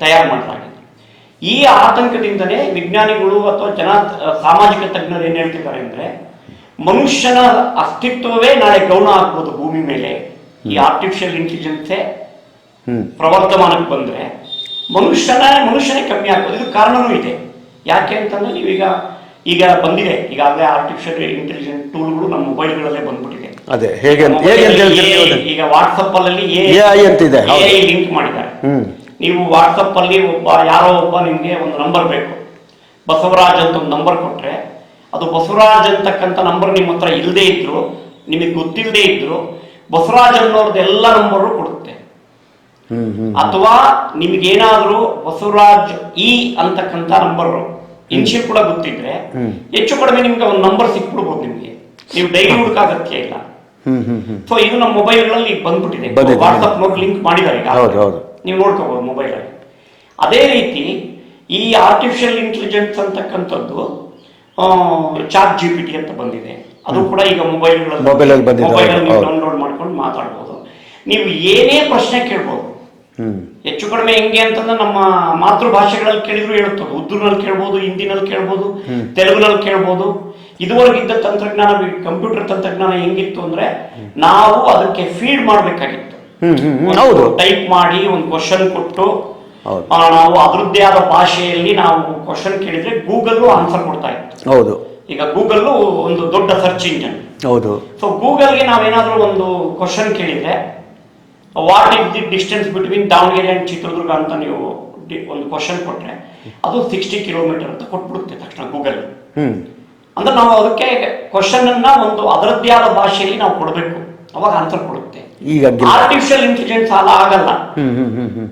ತಯಾರು ಮಾಡಲಾಗಿದೆ. ಈ ಆತಂಕದಿಂದಲೇ ವಿಜ್ಞಾನಿಗಳು ಅಥವಾ ಸಾಮಾಜಿಕ ತಜ್ಞರು ಏನ್ ಹೇಳ್ತಿದ್ದಾರೆ ಅಂದ್ರೆ, ಮನುಷ್ಯನ ಅಸ್ತಿತ್ವವೇ ನಾಳೆ ಗೌಣ ಆಗ್ಬೋದು ಭೂಮಿ ಮೇಲೆ. ಈ ಆರ್ಟಿಫಿಷಿಯಲ್ ಇಂಟೆಲಿಜೆನ್ಸೇ ಪ್ರವರ್ಧಮಾನಕ್ಕೆ ಬಂದ್ರೆ ಮನುಷ್ಯನೇ ಕಮ್ಮಿ ಆಗ್ಬೋದು. ಇದು ಕಾರಣನೂ ಇದೆ. ಯಾಕೆ ಅಂತಂದ್ರೆ ಈಗ ಬಂದಿದೆ, ಈಗಾಗಲೇ ಆರ್ಟಿಫಿಷಿಯಲ್ ಇಂಟೆಲಿಜೆಂಟ್ ಟೂಲ್ಗಳು ನಮ್ಮ ಮೊಬೈಲ್ಗಳಲ್ಲೇ ಬಂದ್ಬಿಟ್ಟಿದೆ. ಅದೇ ಹೇಗೆ ಈಗ ವಾಟ್ಸಪ್ ಅಲ್ಲಿ AI ಲಿಂಕ್ ಮಾಡಿದ್ದಾರೆ. ನೀವು ವಾಟ್ಸಪ್ ಅಲ್ಲಿ ಯಾರೋ ಒಬ್ಬ ನಿಮ್ಗೆ ಒಂದು ನಂಬರ್ ಬೇಕು, ಬಸವರಾಜ್ ಅಂತ ಒಂದು ನಂಬರ್ ಕೊಟ್ರೆ, ಅದು ಬಸವರಾಜ್ ಅಂತಕ್ಕಂಥ ನಂಬರ್ ನಿಮ್ಮ ಹತ್ರ ಇಲ್ಲದೆ ಇದ್ರು, ನಿಮಗೆ ಗೊತ್ತಿಲ್ಲದೆ ಇದ್ರು, ಬಸವರಾಜ್ ಅನ್ನೋರ್ದು ಎಲ್ಲ ನಂಬರು ಕೊಡುತ್ತೆ. ಅಥವಾ ನಿಮ್ಗೇನಾದ್ರೂ ಬಸವರಾಜ್ ಅಂತಕ್ಕಂಥ ನಂಬರ್ ಇನ್ಶಿಯಲ್ ಕೂಡ ಗೊತ್ತಿದ್ರೆ ಹೆಚ್ಚು ಕಡಿಮೆ ನಿಮ್ಗೆ ಒಂದು ನಂಬರ್ ಸಿಕ್ಬಿಡ್ಬೋದು. ನಿಮ್ಗೆ ನೀವು ಡೈಲಿ ಹುಡುಕಾಗತ್ಯ ಇಲ್ಲ. ಸೊ ಇದು ನಮ್ಮ ಮೊಬೈಲ್ಗಳಲ್ಲಿ ಬಂದ್ಬಿಟ್ಟಿದೆ. ವಾಟ್ಸಪ್ ನೋಡಿ ಲಿಂಕ್ ಮಾಡಿದ್ದಾರೆ, ನೀವು ನೋಡ್ಕೋಬಹುದು ಮೊಬೈಲ್ ಅಲ್ಲಿ. ಅದೇ ರೀತಿ ಈ ಆರ್ಟಿಫಿಷಿಯಲ್ ಇಂಟೆಲಿಜೆನ್ಸ್ ಅಂತಕ್ಕಂಥದ್ದು ಚಾಟ್ GPT ಅಂತ ಬಂದಿದೆ. ಅದು ಕೂಡ ಈಗ ಮೊಬೈಲಲ್ಲಿ ಡೌನ್ಲೋಡ್ ಮಾಡ್ಕೊಂಡು ಮಾತಾಡ್ಬೋದು. ನೀವು ಏನೇ ಪ್ರಶ್ನೆ ಕೇಳ್ಬೋದು. ಹೆಚ್ಚು ಕಡಿಮೆ ಹೆಂಗೆ ಅಂತಂದ್ರೆ ನಮ್ಮ ಮಾತೃಭಾಷೆಗಳಲ್ಲಿ ಕೇಳಿದ್ರು ಹೇಳುತ್ತದೆ. ಉರ್ದುನಲ್ಲಿ ಕೇಳ್ಬೋದು, ಹಿಂದಿನಲ್ಲಿ ಕೇಳ್ಬೋದು, ತೆಲುಗುನಲ್ಲಿ ಕೇಳ್ಬೋದು. ಇದುವರೆಗಿದ್ದ ತಂತ್ರಜ್ಞಾನ, ಕಂಪ್ಯೂಟರ್ ತಂತ್ರಜ್ಞಾನ ಹೆಂಗಿತ್ತು ಅಂದ್ರೆ, ನಾವು ಅದಕ್ಕೆ ಫೀಡ್ ಮಾಡಬೇಕಾಗಿತ್ತು. ಟೈಪ್ ಮಾಡಿ ಒಂದು ಕ್ವಶನ್ ಕೊಟ್ಟು ನಾವು ಅದರದ್ದೇ ಆದ ಭಾಷೆಯಲ್ಲಿ ನಾವು ಕ್ವಶನ್ ಕೇಳಿದ್ರೆ ಗೂಗಲ್ ಆನ್ಸರ್ ಕೊಡ್ತಾ ಇತ್ತು. ಈಗ ಗೂಗಲ್ ಒಂದು ದೊಡ್ಡ ಸರ್ಚ್ ಇಂಜಿನ್. ಸೊ ಗೂಗಲ್ಗೆ ನಾವೇನಾದ್ರೂ ಒಂದು ಕ್ವಶನ್ ಕೇಳಿದ್ರೆ, what is the distance between Davanagere and Chitradurga ಅಂತ ನೀವು ಒಂದು ಕ್ವಶನ್ ಕೊಟ್ರೆ ಅದು 60 ಕಿಲೋಮೀಟರ್ ಅಂತ ಕೊಟ್ಬಿಡುತ್ತೆ ತಕ್ಷಣ ಗೂಗಲ್. ಅಂದ್ರೆ ನಾವು ಅದಕ್ಕೆ ಕ್ವಶನ್ ಅನ್ನ ಒಂದು ಅದರದ್ದೇ ಆದ ಭಾಷೆಯಲ್ಲಿ ನಾವು ಕೊಡಬೇಕು, ಅವಾಗ ಆನ್ಸರ್ ಕೊಡುತ್ತೆ. ಆರ್ಟಿಫಿಷಿಯಲ್ ಇಂಟೆಲಿಜೆನ್ಸ್ ಅಲ್ಲ, ಆಗಲ್ಲ.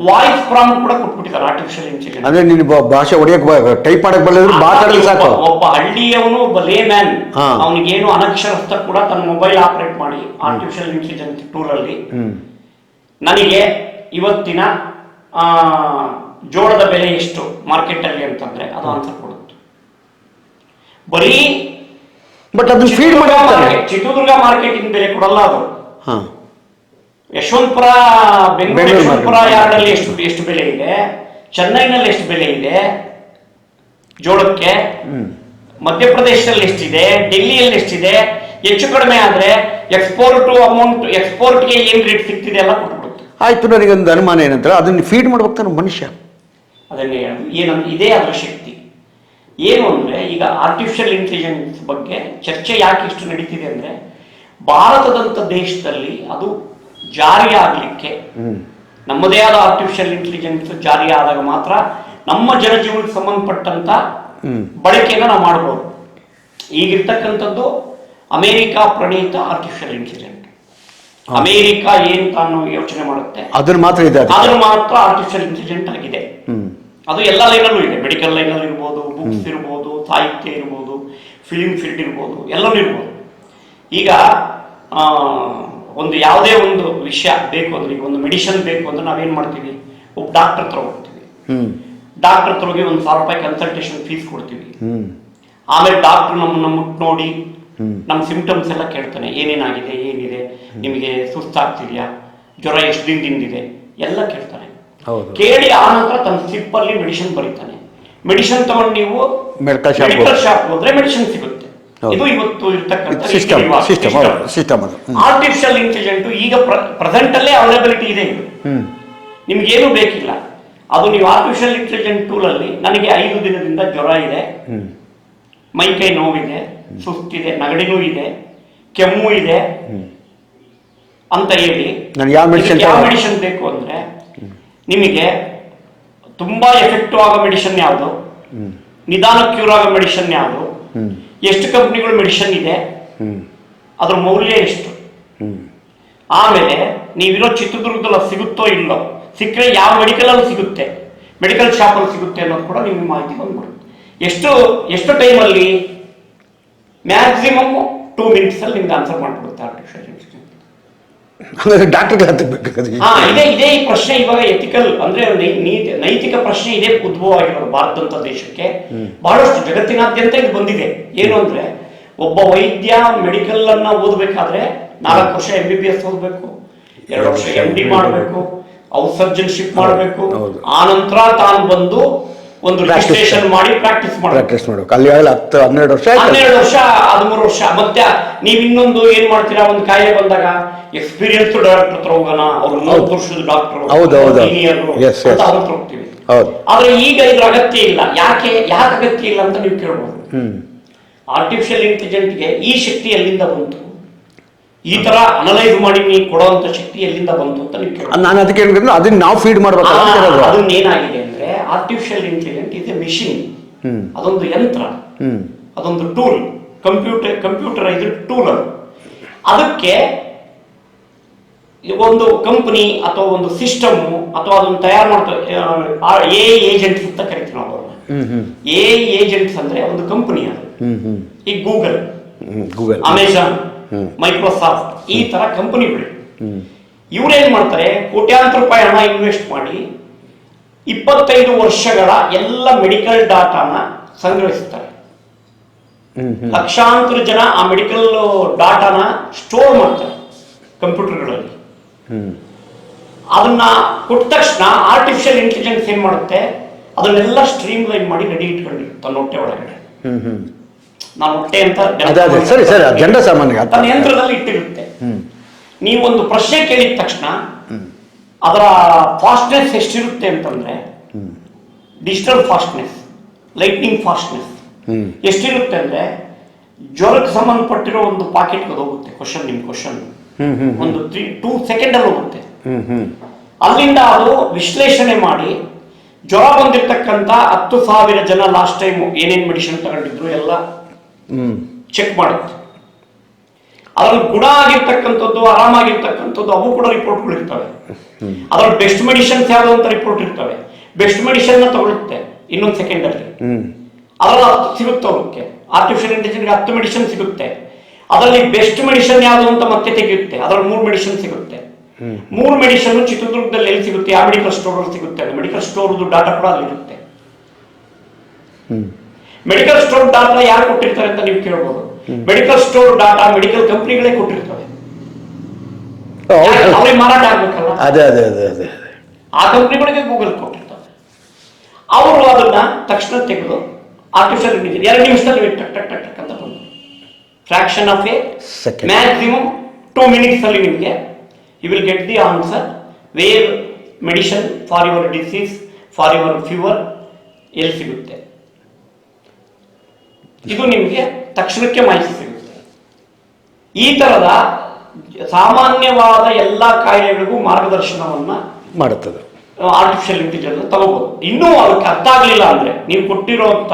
ವಾಯ್ಸ್ ಪ್ರಾಂಪ್ಟ್ ಕೂಡ ಕೊಟ್ಬಿಟ್ಟಿದ್ದಾರೆ ಆರ್ಟಿಫಿಷಿಯಲ್ ಇಂಟೆಲಿಜೆನ್ಸ್. ಅಂದ್ರೆ ನೀನು ಭಾಷೆ ಟೈಪ್ ಮಾಡಕ್ ಒಬ್ಬ ಹಳ್ಳಿಯವನು, ಒಬ್ಬ ಲೇ ಮ್ಯಾನ್, ಅವನಿಗೇನು ಅನಕ್ಷರಸ್ಥ ಕೂಡ ತನ್ನ ಮೊಬೈಲ್ ಆಪರೇಟ್ ಮಾಡಿ ಆರ್ಟಿಫಿಷಿಯಲ್ ಇಂಟೆಲಿಜೆನ್ಸ್ ಟೂಲ್ ಅಲ್ಲಿ ನನಗೆ ಇವತ್ತಿನ ಜೋಳದ ಬೆಲೆ ಎಷ್ಟು ಮಾರ್ಕೆಟ್ ಅಲ್ಲಿ ಅಂತಂದ್ರೆ ಅದು ಆನ್ಸರ್ ಕೊಡುತ್ತೆ. ಬರೀ ಬಟ್ ಅದು ಫೀಡ್ ಮಾಡ್ತಾರೆ. ಚಿತ್ರದುರ್ಗ ಮಾರ್ಕೆಟಿಂಗ್ ಬೆಲೆ ಕೊಡಲ್ಲ ಅದು. ಯಶವಂತಪುರ, ಬೆಂಗಳೂರು ಯಶವಂತಪುರ ಯಾರ್ಡಲ್ಲಿ ಎಷ್ಟು ಬೆಲೆ ಇದೆ, ಚೆನ್ನೈನಲ್ಲಿ ಎಷ್ಟು ಬೆಲೆ ಇದೆ ಜೋಳಕ್ಕೆ, ಮಧ್ಯಪ್ರದೇಶದಲ್ಲಿ ಎಷ್ಟಿದೆ, ಡೆಲ್ಲಿಯಲ್ಲಿ ಎಷ್ಟಿದೆ, ಹೆಚ್ಚು ಕಡಿಮೆ ಆದ್ರೆ ಎಕ್ಸ್ಪೋರ್ಟ್ಗೆ ಏನ್ ರೇಟ್ ಸಿಗ್ತಿದೆ ಎಲ್ಲ ಕೊಟ್ಬಿಡುತ್ತೆ. ಆಯ್ತು, ನನಗೊಂದು ಅನುಮಾನ ಏನಂದ್ರೆ ಅದನ್ನ ಫೀಡ್ ಮಾಡ್ಬೇಕು ತಾನು ಮನುಷ್ಯ. ಅದನ್ನೇ ಇದೇ ಅದರ ಶಕ್ತಿ. ಏನು ಅಂದ್ರೆ, ಈಗ ಆರ್ಟಿಫಿಷಿಯಲ್ ಇಂಟೆಲಿಜೆನ್ಸ್ ಬಗ್ಗೆ ಚರ್ಚೆ ಯಾಕೆ ಇಷ್ಟು ನಡೀತಿದೆ ಅಂದ್ರೆ, ಭಾರತದಂತ ದೇಶದಲ್ಲಿ ಅದು ಜಾರಿ ಆಗ್ಲಿಕ್ಕೆ, ನಮ್ಮದೇ ಆದ ಆರ್ಟಿಫಿಷಿಯಲ್ ಇಂಟೆಲಿಜೆನ್ಸ್ ಜಾರಿ ಆದಾಗ ಮಾತ್ರ ನಮ್ಮ ಜನಜೀವನಕ್ಕೆ ಸಂಬಂಧಪಟ್ಟಂತ ಬಳಕೆಯನ್ನು ನಾವು ಮಾಡಬಹುದು. ಈಗಿರ್ತಕ್ಕಂಥದ್ದು ಅಮೇರಿಕಾ ಪ್ರಣೀತ ಆರ್ಟಿಫಿಷಿಯಲ್ ಇಂಟೆಲಿಜೆನ್ಸ್. ಅಮೇರಿಕಾ ಏನ್ ತಾನು ಯೋಚನೆ ಮಾಡುತ್ತೆ ಅದನ್ನು ಮಾತ್ರ ಆರ್ಟಿಫಿಷಿಯಲ್ ಇಂಟೆಲಿಜೆಂಟ್ ಆಗಿದೆ. ಅದು ಎಲ್ಲ ಲೈನಲ್ಲೂ ಇದೆ. ಮೆಡಿಕಲ್ ಲೈನಲ್ಲಿ ಇರ್ಬೋದು, ಬುಕ್ಸ್ ಇರ್ಬೋದು, ಸಾಹಿತ್ಯ ಇರ್ಬೋದು, ಫಿಲಿಂ ಫೀಲ್ಡ್ ಇರ್ಬೋದು, ಎಲ್ಲನೂ ಇರ್ಬೋದು. ಈಗ ಒಂದು ಯಾವುದೇ ಒಂದು ವಿಷಯ ಬೇಕು ಅಂದ್ರೆ, ಈಗ ಒಂದು ಮೆಡಿಸಿನ್ ಬೇಕು ಅಂದ್ರೆ ನಾವೇನ್ ಮಾಡ್ತೀವಿ, ಒಬ್ಬ ಡಾಕ್ಟರ್ ಹತ್ರ ಹೋಗ್ತೀವಿ. ಡಾಕ್ಟರ್ ಹತ್ರ ಹೋಗಿ ₹1,000 ಕನ್ಸಲ್ಟೇಷನ್ ಫೀಸ್ ಕೊಡ್ತೀವಿ. ಆಮೇಲೆ ಡಾಕ್ಟರ್ ನಮ್ಮನ್ನ ಮುಟ್ಟು ನೋಡಿ ನಮ್ಮ ಸಿಂಪ್ಟಮ್ಸ್ ಎಲ್ಲ ಕೇಳ್ತಾನೆ, ಏನೇನಾಗಿದೆ, ಏನಿದೆ, ನಿಮಗೆ ಸುಸ್ತಾಗ್ತಿದ್ಯಾ, ಜ್ವರ ಎಷ್ಟು ದಿನದಿಂದಿದೆ ಎಲ್ಲ ಕೇಳ್ತಾನೆ. ಕೇಳಿ ಆ ನಂತರ ತನ್ನ ಸ್ಲಿಪ್ ಅಲ್ಲಿ ಮೆಡಿಸಿನ್ ಬರೀತಾನೆ. ಮೆಡಿಸಿನ್ ತಗೊಂಡು ನೀವು ಮೆಡಿಕಲ್ ಶಾಪ್ ಹೋದ್ರೆ ಮೆಡಿಸಿನ್ ಸಿಗುತ್ತೆ. ಇದು ಇವತ್ತು ಇರ್ತಕ್ಕಂಥ ಸಿಸ್ಟಮ್. ಆರ್ಟಿಫಿಷಿಯಲ್ ಇಂಟೆಲಿಜೆಂಟ್ ಈಗ ಪ್ರೆಸೆಂಟ್ ಅಲ್ಲೇ ಅವೈಲಬಿಲಿಟಿ ಇದೆ. ಇದು ನಿಮ್ಗೇನು ಬೇಕಿಲ್ಲ. ಅದು ನೀವು ಆರ್ಟಿಫಿಷಿಯಲ್ ಇಂಟೆಲಿಜೆಂಟ್ ಟೂಲ್ ಅಲ್ಲಿ, ನನಗೆ 5 ದಿನದಿಂದ ಜ್ವರ ಇದೆ, ಮೈ ಕೈ ನೋವಿದೆ, ಸುಸ್ತಿದೆ, ನಗಡಿನೂ ಇದೆ, ಕೆಮ್ಮು ಇದೆ ಅಂತ ಹೇಳಿ ಯಾವ ಮೆಡಿಸಿನ್ ಬೇಕು ಅಂದ್ರೆ, ನಿಮಗೆ ತುಂಬಾ ಎಫೆಕ್ಟಿವ್ ಆಗೋ ಮೆಡಿಸಿನ್ ಯಾವುದು, ನಿಧಾನ ಕ್ಯೂರ್ ಆಗೋ ಮೆಡಿಸಿನ್ ಯಾವುದು, ಎಷ್ಟು ಕಂಪ್ನಿಗಳು ಮೆಡಿಸಿನ್ ಇದೆ, ಅದ್ರ ಮೌಲ್ಯ ಎಷ್ಟು, ಆಮೇಲೆ ನೀವಿರೋ ಚಿತ್ರದುರ್ಗದಲ್ಲಿ ಸಿಗುತ್ತೋ ಇಲ್ಲೋ, ಸಿಕ್ಕರೆ ಯಾವ ಮೆಡಿಕಲ್ ಅಲ್ಲಿ ಸಿಗುತ್ತೆ, ಮೆಡಿಕಲ್ ಶಾಪ್ ಅಲ್ಲಿ ಸಿಗುತ್ತೆ ಅನ್ನೋದು ಕೂಡ ನಿಮಗೆ ಮಾಹಿತಿ ಬಂದ್ಬಿಡುತ್ತೆ. ಎಷ್ಟು ಎಷ್ಟು ಟೈಮಲ್ಲಿ ಮ್ಯಾಕ್ಸಿಮಮ್ 2 minutes ಅಲ್ಲಿ ನಿಮ್ಗೆ ಆನ್ಸರ್ ಮಾಡ್ಬಿಡುತ್ತೆ ಆರ್ಟಿಫಿಷಿಯಲ್ ಇಂಟೆಲಿಜೆನ್ಸ್. ಹಾಗಾದ್ರೆ ಡಾಕ್ಟರ್ಗೆ ಹತ್ತಬೇಕಾದ್ರೆ ಹಾ, ಇದೇ ಈ ಪ್ರಶ್ನೆ ಇವಾಗ ಎಥಿಕಲ್ ಅಂದ್ರೆ ನೈತಿಕ ಪ್ರಶ್ನೆ ಇದೇ ಉದ್ಭವ ಆಗಿರೋದು ಭಾರತದಂತ ದೇಶಕ್ಕೆ. ಬಹಳಷ್ಟು ಜಗತ್ತಿನಾದ್ಯಂತ ಇದು ಬಂದಿದೆ. ಏನು ಅಂದ್ರೆ ಒಬ್ಬ ವೈದ್ಯ ಮೆಡಿಕಲ್ ಅನ್ನ ಓದಬೇಕಾದ್ರೆ 4 ವರ್ಷ MBBS ಓದಬೇಕು, 2 ವರ್ಷ MD ಮಾಡಬೇಕು, ಸರ್ಜನ್ಶಿಪ್ ಮಾಡಬೇಕು. ಆ ನಂತರ ತಾನು ಬಂದು ಒಂದು ರಿಜಿಸ್ಟ್ರೇಷನ್ ಮಾಡಿ ಪ್ರಾಕ್ಟೀಸ್ ಮಾಡಬೇಕು. ಅಲ್ಲಿ 12 ವರ್ಷ 13 ವರ್ಷ. ಮತ್ತೆ ನೀವ್ ಇನ್ನೊಂದು ಏನ್ ಮಾಡ್ತೀರಾ, ಒಂದು ಕಾಯಿಲೆ ಬಂದಾಗ ಎಕ್ಸ್ಪೀರಿಯನ್ಸ್ ಡಾಕ್ಟರ್ ಹತ್ರ ಹೋಗೋಣ, ಅವ್ರು 30 ವರ್ಷದ ಡಾಕ್ಟರ್ ಅಂತ ಅವ್ರ ಹತ್ರ ಹೋಗ್ತೀವಿ. ಆದ್ರೆ ಈಗ ಇದ್ರ ಅಗತ್ಯ ಇಲ್ಲ. ಯಾಕೆ ಅಗತ್ಯ ಇಲ್ಲ ಅಂತ ನೀವು ಕೇಳ್ಬೋದು. ಆರ್ಟಿಫಿಷಿಯಲ್ ಇಂಟೆಲಿಜೆಂಟ್ಗೆ ಈ ಶಕ್ತಿ ಎಲ್ಲಿಂದ ಬಂತು, ಈ ತರ ಅನಲೈಸ್ ಮಾಡಿ ನೀವು ಕೊಡುವಂತ ಶಕ್ತಿ ಎಲ್ಲಿಂದ ಬಂತು ಅಂತ ನೀವು ಕೇಳ್ಬೋದು. ನಾನು ಅದಕ್ಕೆ ಅದನ್ನ ನಾವು ಫೀಡ್ ಮಾಡ್ಬೇಕು. ಅದನ್ನ ಏನಾಗಿದೆ ಅಂದ್ರೆ artificial intelligent is A machine. ಅದೊಂದು ಯಂತ್ರ, ಅದೊಂದು ಟೂಲ್, ಕಂಪ್ಯೂಟರೈಸ್ಡ್ ಟೂಲ್. ಅದಕ್ಕೆ ಒಂದು ಕಂಪನಿ ಅಥವಾ ಒಂದು ಸಿಸ್ಟಮ್ ಅಥವಾ ಅದನ್ನು ತಯಾರು ಮಾಡ್ತಾರೆ. ಏಜೆಂಟ್ಸ್ ಅಂತ ಕರಿತೀವಿ ನಾವು. ಏಜೆಂಟ್ಸ್ ಅಂದ್ರೆ ಒಂದು ಕಂಪನಿ ಅದು. ಈ ಗೂಗಲ್, ಅಮೆಜಾನ್, ಮೈಕ್ರೋಸಾಫ್ಟ್ ಈ ತರ ಕಂಪನಿಗಳು ಇವ್ರೇನ್ ಮಾಡ್ತಾರೆ, ಕೋಟ್ಯಾಂತರ ರೂಪಾಯಿ ಹಣ ಇನ್ವೆಸ್ಟ್ ಮಾಡಿ 25 ವರ್ಷಗಳ ಎಲ್ಲ ಮೆಡಿಕಲ್ ಡಾಟಾನ ಸಂಗ್ರಹಿಸ್ತಾರೆ. ಲಕ್ಷಾಂತರ ಜನ ಆ ಮೆಡಿಕಲ್ ಡಾಟಾನ ಸ್ಟೋರ್ ಮಾಡ್ತಾರೆ ಕಂಪ್ಯೂಟರ್ಗಳಲ್ಲಿ. ಅದನ್ನ ಕೊಟ್ಟ ತಕ್ಷಣ ಆರ್ಟಿಫಿಷಿಯಲ್ ಇಂಟೆಲಿಜೆನ್ಸ್ ಏನ್ ಮಾಡುತ್ತೆ, ಅದನ್ನೆಲ್ಲ ಸ್ಟ್ರೀಮ್ ಲೈನ್ ಮಾಡಿ ರೆಡಿ ಇಟ್ಕೊಂಡು ತನ್ನ ಹೊಟ್ಟೆ ಒಳಗಡೆ. ನಾನು ಹೊಟ್ಟೆ ಅಂತ ತನ್ನ ಯಂತ್ರದಲ್ಲಿ ಇಟ್ಟಿರುತ್ತೆ. ನೀವೊಂದು ಪ್ರಶ್ನೆ ಕೇಳಿದ ತಕ್ಷಣ ಅದರ ಫಾಸ್ಟ್ನೆಸ್ ಎಷ್ಟಿರುತ್ತೆ ಅಂತಂದ್ರೆ, ಡಿಜಿಟಲ್ ಫಾಸ್ಟ್ನೆಸ್, ಲೈಟ್ನಿಂಗ್ ಫಾಸ್ಟ್ನೆಸ್ ಎಷ್ಟಿರುತ್ತೆ ಅಂದ್ರೆ, ಜ್ವರಕ್ಕೆ ಸಂಬಂಧಪಟ್ಟಿರೋ ಒಂದು ಪಾಕೆಟ್ ಹೋಗುತ್ತೆ ಕ್ವಶನ್. ನಿಮ್ ಕ್ವಶನ್ ಒಂದು 2 ಸೆಕೆಂಡ್ ಅಲ್ಲಿ ಹೋಗುತ್ತೆ. ಅಲ್ಲಿಂದ ಅದು ವಿಶ್ಲೇಷಣೆ ಮಾಡಿ ಜ್ವರ ಬಂದಿರತಕ್ಕಂತ 10,000 ಜನ ಲಾಸ್ಟ್ ಟೈಮ್ ಏನೇನ್ ಮೆಡಿಸಿನ್ ತಗೊಂಡಿದ್ರು ಎಲ್ಲ ಚೆಕ್ ಮಾಡುತ್ತೆ. ಅದ್ರಲ್ಲಿ ಗುಣ ಆಗಿರ್ತಕ್ಕಂಥದ್ದು, ಆರಾಮಾಗಿರ್ತಕ್ಕಂಥದ್ದು ಅವು ಕೂಡ ರಿಪೋರ್ಟ್ಗಳು ಇರ್ತವೆ. ಅದ್ರಲ್ಲಿ ಬೆಸ್ಟ್ ಮೆಡಿಸಿನ್ಸ್ ಯಾವುದು ಅಂತ ರಿಪೋರ್ಟ್ ಇರ್ತವೆ. ಬೆಸ್ಟ್ ಮೆಡಿಸಿನ್ ತಗೊಳುತ್ತೆ ಇನ್ನೊಂದು ಸೆಕೆಂಡ್ ಅಲ್ಲಿ. ಅದ್ರಲ್ಲಿ 10 ಸಿಗುತ್ತೆ ಅವ್ರಿಗೆ. ಆರ್ಟಿಫಿಷಿಯಲ್ ಇಂಟೆಲಿಜೆನ್ಸ್ 10 ಮೆಡಿಸಿನ್ ಸಿಗುತ್ತೆ. ಅದರಲ್ಲಿ ಬೆಸ್ಟ್ ಮೆಡಿಸಿನ್ ಯಾವುದು ಅಂತ ಮತ್ತೆ ತೆಗೆಯುತ್ತೆ. ಅದ್ರಲ್ಲಿ 3 ಮೆಡಿಸಿನ್ ಸಿಗುತ್ತೆ. 3 ಮೆಡಿಸಿನ್ ಚಿತ್ರದುರ್ಗದಲ್ಲಿ ಎಲ್ಲಿ ಸಿಗುತ್ತೆ, ಆ ಮೆಡಿಕಲ್ ಸ್ಟೋರ್ ಅಲ್ಲಿ ಸಿಗುತ್ತೆ. ಮೆಡಿಕಲ್ ಸ್ಟೋರ್ ಡಾಟಾ ಕೂಡ ಅಲ್ಲಿ ಇರುತ್ತೆ. ಮೆಡಿಕಲ್ ಸ್ಟೋರ್ ಡಾಟಾ ಯಾರು ಕೊಟ್ಟಿರ್ತಾರೆ ಅಂತ ನೀವು ಕೇಳಬಹುದು. ಮೆಡಿಕಲ್ ಸ್ಟೋರ್ ಡಾಟಾ ಮೆಡಿಕಲ್ ಕಂಪನಿಗಳೇ ಕೊಟ್ಟಿರ್ತವೆ. ಅವ್ರಿಗೆ ಮಾರಾಟ ಆಗ್ಬೇಕಲ್ಲ, ಆ ಕಂಪನಿಗಳಿಗೆ ಗೂಗಲ್ ಕೊಟ್ಟಿರ್ತಾರೆ. ಅವರು ಅದನ್ನ ತಕ್ಷಣ ತೆಗೆದು ಆರ್ಟಿಫಿಷಿಯಲ್ ಇಂಟೆಲಿಜೆನ್ಸ್ 2 ನಿಮಿಷದಲ್ಲಿ ಟಕ್ ಟಕ್ ಟಕ್ ಟಕ್ ಅಂತ ಬಂದು fraction of a maximum 2 minutes ಅಲ್ಲಿ ನಿಮಗೆ you will get the answer where medicine for your disease, for your fever ಎಲ್ಲಿ ಸಿಗುತ್ತೆ. ಇದು ನಿಮಗೆ ತಕ್ಷಣಕ್ಕೆ ಮಾಹಿತಿ ಸಿಗುತ್ತೆ. ಈ ತರದ ಸಾಮಾನ್ಯವಾದ ಎಲ್ಲಾ ಕಾಯಿಲೆಗಳಿಗೂ ಮಾರ್ಗದರ್ಶನವನ್ನ ಮಾಡುತ್ತದೆ ಆರ್ಟಿಫಿಷಿಯಲ್ ಇಂಟೆಲಿಜೆನ್ಸ್ ತಗೋಬಹುದು. ಇನ್ನೂ ಅದಕ್ಕೆ ಅರ್ಥ ಆಗ್ಲಿಲ್ಲ ಅಂದ್ರೆ ನೀವು ಕೊಟ್ಟಿರುವಂತ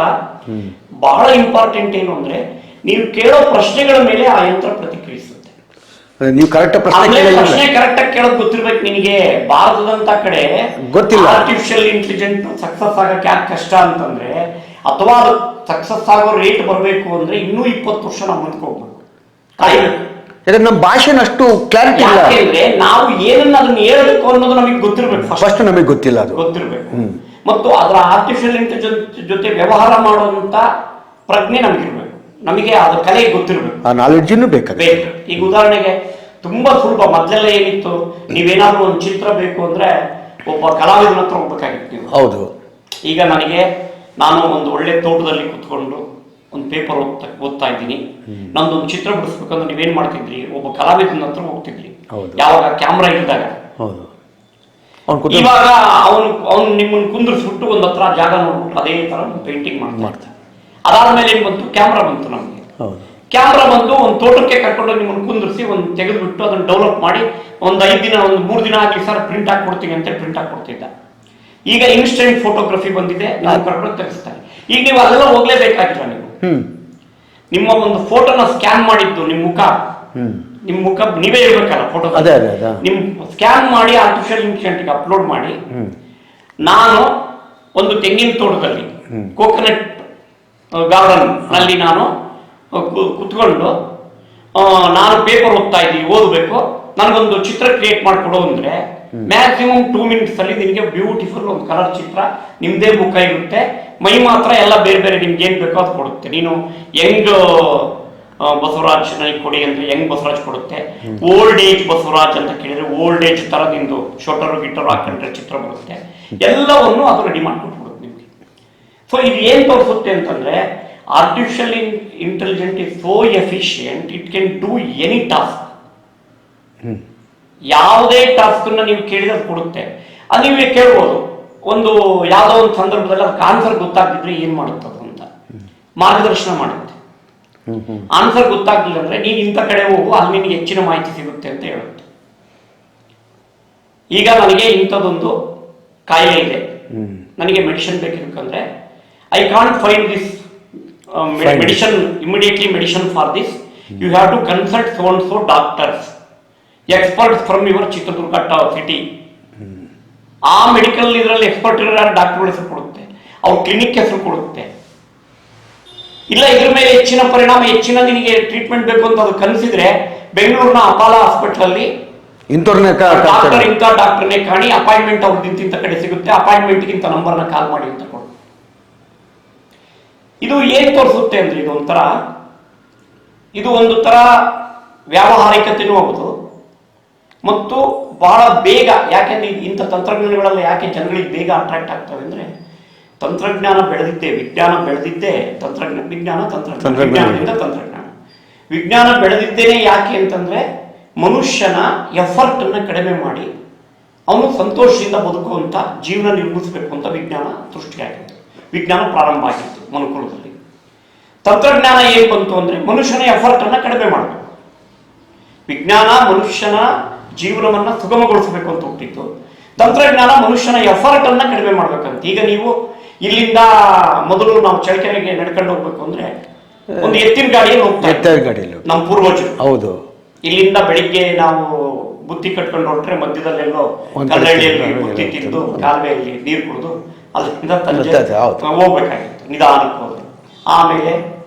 ಬಹಳ ಇಂಪಾರ್ಟೆಂಟ್ ಏನು ಅಂದ್ರೆ, ನೀವು ಕೇಳೋ ಪ್ರಶ್ನೆಗಳ ಮೇಲೆ ಆ ಯಂತ್ರ ಪ್ರತಿಕ್ರಿಯಿಸುತ್ತೆ. ನೀವು ಕರೆಕ್ಟ್ ಪ್ರಶ್ನೆ ಕರೆಕ್ಟ್ ಆಗಿ ಕೇಳೋದು ಗೊತ್ತಿರ್ಬೇಕು ನಿನಗೆ. ಭಾರತದಂತ ಕಡೆ ಗೊತ್ತಿಲ್ಲ ಆರ್ಟಿಫಿಷಿಯಲ್ ಇಂಟೆಲಿಜೆನ್ಸ್ ಸಕ್ಸಸ್ ಆಗಕ್ಕೆ ಯಾಕೆ ಕಷ್ಟ ಅಂತಂದ್ರೆ, ಅಥವಾ ಅದು ಸಕ್ಸಸ್ ಆಗೋ ರೇಟ್ ಬರಬೇಕು ಅಂದ್ರೆ ಇನ್ನೂ 20 ವರ್ಷ ನಾವು ಮುಂದಕ್ಕೆ ಹೋಗ್ಬೇಕು, ಕಾಯ್ಬೇಕು. ನಮ್ಮ ಭಾಷೆ ಅಷ್ಟು ಕ್ಲಾರಿಟಿ ಇಲ್ಲ. ಯಾಕೆಂದ್ರೆ ನಾವು ಏನನ್ನ ಅದನ್ನ ಹೇಳ್ಬೇಕು ಅನ್ನೋದು ನಮಗೆ ಗೊತ್ತಿರ್ಬೇಕು. ಫಸ್ಟ್ ನಮಗೆ ಗೊತ್ತಿಲ್ಲ, ಅದು ಗೊತ್ತಿರ್ಬೇಕು. ಮತ್ತು ಅದರ ಆರ್ಟಿಫಿಷಿಯಲ್ ಇಂಟೆಲಿಜೆನ್ಸ್ ಜೊತೆ ವ್ಯವಹಾರ ಮಾಡುವಂತ ಪ್ರಜ್ಞೆ ನಮಗಿರ್ಬೇಕು. ನಮಗೆ ಅದ್ರ ಕಲೆ ಗೊತ್ತಿರ್ಬೇಕು, ಆ ನಾಲೆಡ್ಜ್ ಬೇಕು. ಈಗ ಉದಾಹರಣೆಗೆ ತುಂಬಾ ಸುಲಭ. ಮೊದಲೆಲ್ಲ ಏನಿತ್ತು, ನೀವೇನಾದ್ರೂ ಒಂದು ಚಿತ್ರ ಬೇಕು ಅಂದ್ರೆ ಒಬ್ಬ ಕಲಾವಿದನ ಹತ್ರ ಹೋಗ್ಬೇಕಾಗಿತ್ತು ನೀವು. ಹೌದು. ಈಗ ನಾನು ಒಂದು ಒಳ್ಳೆ ತೋಟದಲ್ಲಿ ಕುತ್ಕೊಂಡು ಒಂದು ಪೇಪರ್ ಓದ್ತಾ ಇದ್ದೀನಿ, ನಮ್ದೊಂದು ಚಿತ್ರ ಬಿಡಿಸ್ಬೇಕಂದ್ರೆ ನೀವೇನ್ ಮಾಡ್ತಿದ್ರಿ, ಒಬ್ಬ ಕಲಾವಿದನ ಹತ್ರ ಹೋಗ್ತಿದ್ರಿ. ಯಾವಾಗ ಕ್ಯಾಮ್ರಾ ಇಲ್ದಾಗ. ಇವಾಗ ಅವನು ನಿಮ್ಮನ್ನು ಕುಂದಿರಿಸ್ಬಿಟ್ಟು ಒಂದ್ ಹತ್ರ ಜಾಗ ನೋಡ್ಬಿಟ್ಟು ಅದೇ ತರ ಪೇಂಟಿಂಗ್ ಮಾಡ್ತಾರೆ. ಅದಾದ್ಮೇಲೆ ಏನ್ ಬಂತು, ಕ್ಯಾಮ್ರಾ ಬಂತು. ನಮ್ಗೆ ಕ್ಯಾಮ್ರಾ ಬಂದು ಒಂದು ತೋಟಕ್ಕೆ ಕರ್ಕೊಂಡು ನಿಮ್ಮನ್ನು ಕುಂದಿರಿಸಿ ಒಂದು ತೆಗೆದುಬಿಟ್ಟು ಅದನ್ನ ಡೆವಲಪ್ ಮಾಡಿ ಒಂದು 5 ದಿನ, ಒಂದು 3 ದಿನ ಆಗಲಿ ಸರ್ ಪ್ರಿಂಟ್ ಹಾಕೊಡ್ತೀನಿ ಅಂತ ಪ್ರಿಂಟ್ ಹಾಕೊಡ್ತಿದ್ದ. ಈಗ ಇನ್ಸ್ಟೆಂಟ್ ಫೋಟೋಗ್ರಫಿ ಬಂದಿದೆ, ನಾವು ಕರ್ಕೊಂಡು ತೆಗೆಸ್ತಾರೆ. ಈಗ ನೀವು ಅಲ್ಲೆಲ್ಲ ಹೋಗ್ಲೇಬೇಕಾಗಿಲ್ಲ. ನೀವು ನಿಮ್ಮ ಒಂದು ಫೋಟೋನ ಸ್ಕ್ಯಾನ್ ಮಾಡಿದ್ದು ನಿಮ್ಮ ಮುಖ ನೀವೇ ಇರ್ಬೇಕಲ್ಲ ಫೋಟೋ. ನಿಮ್ ಸ್ಕ್ಯಾನ್ ಮಾಡಿ ಆರ್ಟಿಫಿಷಿಯಲ್ ಇಂಟೆಲಿಜೆನ್ಸ್ ಅಪ್ಲೋಡ್ ಮಾಡಿ, ನಾನು ಒಂದು ತೆಂಗಿನ ತೋಟದಲ್ಲಿ ಕೋಕೋನಟ್ ಗಾರ್ಡನ್ ನಲ್ಲಿ ನಾನು ಕುತ್ಕೊಂಡು ನಾನು ಪೇಪರ್ ಓದ್ತಾ ಇದ್ದೀನಿ, ಓದಬೇಕು, ನನಗೊಂದು ಚಿತ್ರ ಕ್ರಿಯೇಟ್ ಮಾಡಿಕೊಡು ಅಂದ್ರೆ ಮ್ಯಾಕ್ಸಿಮಮ್ 2 minutes ಅಲ್ಲಿ ನಿನಗೆ ಬ್ಯೂಟಿಫುಲ್ ಒಂದು ಕಲರ್ ಚಿತ್ರ, ನಿಮ್ದೇ ಮುಖ ಇರುತ್ತೆ, ಮೈ ಮಾತ್ರ ಎಲ್ಲ ಬೇರೆ ಬೇರೆ ನಿಮ್ಗೆ ಏನ್ ಬೇಕೋ ಅದು ಕೊಡುತ್ತೆ. ನೀನು ಯಂಗ್ ಬಸವರಾಜ್ ನನಗೆ ಕೊಡಿ ಅಂದ್ರೆ ಯಂಗ್ ಬಸವರಾಜ್ ಕೊಡುತ್ತೆ. ಓಲ್ಡ್ ಏಜ್ ಬಸವರಾಜ್ ಅಂತ ಕೇಳಿದ್ರೆ ಓಲ್ಡ್ ಏಜ್ ತರ ನಿಂದು ಶೋಟರು ಗಿಟ್ಟರು ಹಾಕೊಂಡ್ರೆ ಚಿತ್ರ ಬರುತ್ತೆ. ಎಲ್ಲವನ್ನು ಅದು ರೆಡಿ ಮಾಡ್ಕೊಟ್ಬಿಡುತ್ತೆ ನಿಮ್ಗೆ. ಸೊ ಇದು ಏನ್ ತೋರಿಸುತ್ತೆ ಅಂತಂದ್ರೆ artificial intelligent is so efficient, it can do any task. ಯಾವುದೇ ಟಾಸ್ಕ್ ನೀವು ಕೇಳಿದ್ರೆ ಅದು ಕೊಡುತ್ತೆ. ಅದು ನೀವೇ ಕೇಳ್ಬೋದು, ಒಂದು ಯಾವುದೋ ಒಂದು ಸಂದರ್ಭದಲ್ಲಿ ಅದಕ್ಕೆ ಆನ್ಸರ್ ಗೊತ್ತಾಗ್ತಿದ್ರೆ ಏನ್ ಮಾಡುತ್ತದು ಅಂತ ಮಾರ್ಗದರ್ಶನ ಮಾಡುತ್ತೆ. ಆನ್ಸರ್ ಗೊತ್ತಾಗ್ಲಿಲ್ಲ ಅಂದ್ರೆ ನೀನ್ ಇಂಥ ಕಡೆ ಹೋಗು, ಅಲ್ಲಿ ನಿನಗೆ ಹೆಚ್ಚಿನ ಮಾಹಿತಿ ಸಿಗುತ್ತೆ ಅಂತ ಹೇಳುತ್ತೆ. ಈಗ ನನಗೆ ಇಂಥದ್ದೊಂದು ಕಾಯಿಲೆ ಇದೆ, ನನಗೆ ಮೆಡಿಸಿನ್ ಬೇಕಿರ್ಬೇಕಂದ್ರೆ I can't find this medicine immediately, medicine for this you have to consult so and so doctors experts from your Chitradurga city. ಆ ಮೆಡಿಕಲ್ ಇದರಲ್ಲಿ ಎಕ್ಸ್ಪರ್ಟ್ ಇರೋ ಡಾಕ್ಟರ್ಗಳ ಹೆಸರು ಕೊಡುತ್ತೆ, ಅವ್ರ ಕ್ಲಿನಿಕ್ ಹೆಸರು ಕೊಡುತ್ತೆ. ಇಲ್ಲ ಇದ್ರ ಮೇಲೆ ಹೆಚ್ಚಿನ ಪರಿಣಾಮ, ಹೆಚ್ಚಿನ ನಿನಗೆ ಟ್ರೀಟ್ಮೆಂಟ್ ಬೇಕು ಅಂತ ಅದು ಕನಸಿದ್ರೆ ಬೆಂಗಳೂರಿನ ಅಪಾಲ ಹಾಸ್ಪಿಟಲ್ ಅಲ್ಲಿ ಡಾಕ್ಟರ್ ಇಂಥ ಡಾಕ್ಟರ್ನೇ ಕಾಣಿ, ಅಪಾಯಿಂಟ್ಮೆಂಟ್ ಅವ್ರದ್ದು ಇಂಥ ಕಡೆ ಸಿಗುತ್ತೆ, ಅಪಾಯಿಂಟ್ಮೆಂಟ್ಗಿಂತ ನಂಬರ್ನ ಕಾಲ್ ಮಾಡಿ ಅಂತ ಕೊಡು. ಇದು ಏನ್ ತೋರಿಸುತ್ತೆ ಅಂದ್ರೆ ಇದು ಒಂದು ತರ ವ್ಯಾವಹಾರಿಕತೆನೂ ಹೌದು ಮತ್ತು ಬಹಳ ಬೇಗ. ಯಾಕೆಂದ್ರೆ ಇಂಥ ತಂತ್ರಜ್ಞಾನಗಳೆಲ್ಲ ಯಾಕೆ ಜನಗಳಿಗೆ ಬೇಗ ಅಟ್ರಾಕ್ಟ್ ಆಗ್ತವೆ ಅಂದ್ರೆ ತಂತ್ರಜ್ಞಾನ ಬೆಳೆದಿದ್ದೆ, ವಿಜ್ಞಾನ ಬೆಳೆದಿದ್ದೆ ವಿಜ್ಞಾನದಿಂದ ತಂತ್ರಜ್ಞಾನ. ವಿಜ್ಞಾನ ಬೆಳೆದಿದ್ದೇನೆ ಯಾಕೆ ಅಂತಂದ್ರೆ ಮನುಷ್ಯನ ಎಫರ್ಟ್ ಅನ್ನ ಕಡಿಮೆ ಮಾಡಿ ಅವನು ಸಂತೋಷದಿಂದ ಬದುಕುವಂತ ಜೀವನ ನಿರ್ಮಿಸಬೇಕು ಅಂತ ವಿಜ್ಞಾನ ಸೃಷ್ಟಿಯಾಗಿತ್ತು, ವಿಜ್ಞಾನ ಪ್ರಾರಂಭ ಆಗಿತ್ತು ಮನುಕುಲದಲ್ಲಿ. ತಂತ್ರಜ್ಞಾನ ಏನ್ ಬಂತು ಅಂದ್ರೆ ಮನುಷ್ಯನ ಎಫರ್ಟ್ ಅನ್ನ ಕಡಿಮೆ ಮಾಡಬೇಕು. ವಿಜ್ಞಾನ ಮನುಷ್ಯನ ಜೀವನವನ್ನ ಸುಗಮಗೊಳಿಸಬೇಕು ಅಂತ ಹುಟ್ಟಿತ್ತು, ತಂತ್ರಜ್ಞಾನ ಮನುಷ್ಯನ ಎಫರ್ಟ್ ಅನ್ನ ಕಡಿಮೆ ಮಾಡ್ಬೇಕಂತ. ಈಗ ನೀವು ಇಲ್ಲಿಂದ ಮೊದಲು ನಾವು ಚಳ್ಳಕೆರೆಗೆ ನಡ್ಕೊಂಡು ಹೋಗ್ಬೇಕು ಅಂದ್ರೆ ಒಂದು ಎತ್ತಿನ ಗಾಡಿಯಲ್ಲಿ ಹೋಗ್ತಾರೆ ನಮ್ಮ ಪೂರ್ವಜರು. ಹೌದು, ಇಲ್ಲಿಂದ ಬೆಳಿಗ್ಗೆ ನಾವು ಬುತ್ತಿ ಕಟ್ಕೊಂಡು ಹೊರಟ್ರೆ ಮಧ್ಯದಲ್ಲೆಲ್ಲೋ ಕಲ್ಲಳ್ಳಿಯಲ್ಲಿ ಬುತ್ತಿ ತಿಂದು ಕಾಲುವೆಯಲ್ಲಿ ನೀರು ಕುಡಿದು ಅಲ್ಲಿಂದ ಹೋಗ್ಬೇಕಾಗಿತ್ತು, ನಿಧಾನಕ್ಕೆ ಹೋದ್ರೆ. ಆಮೇಲೆ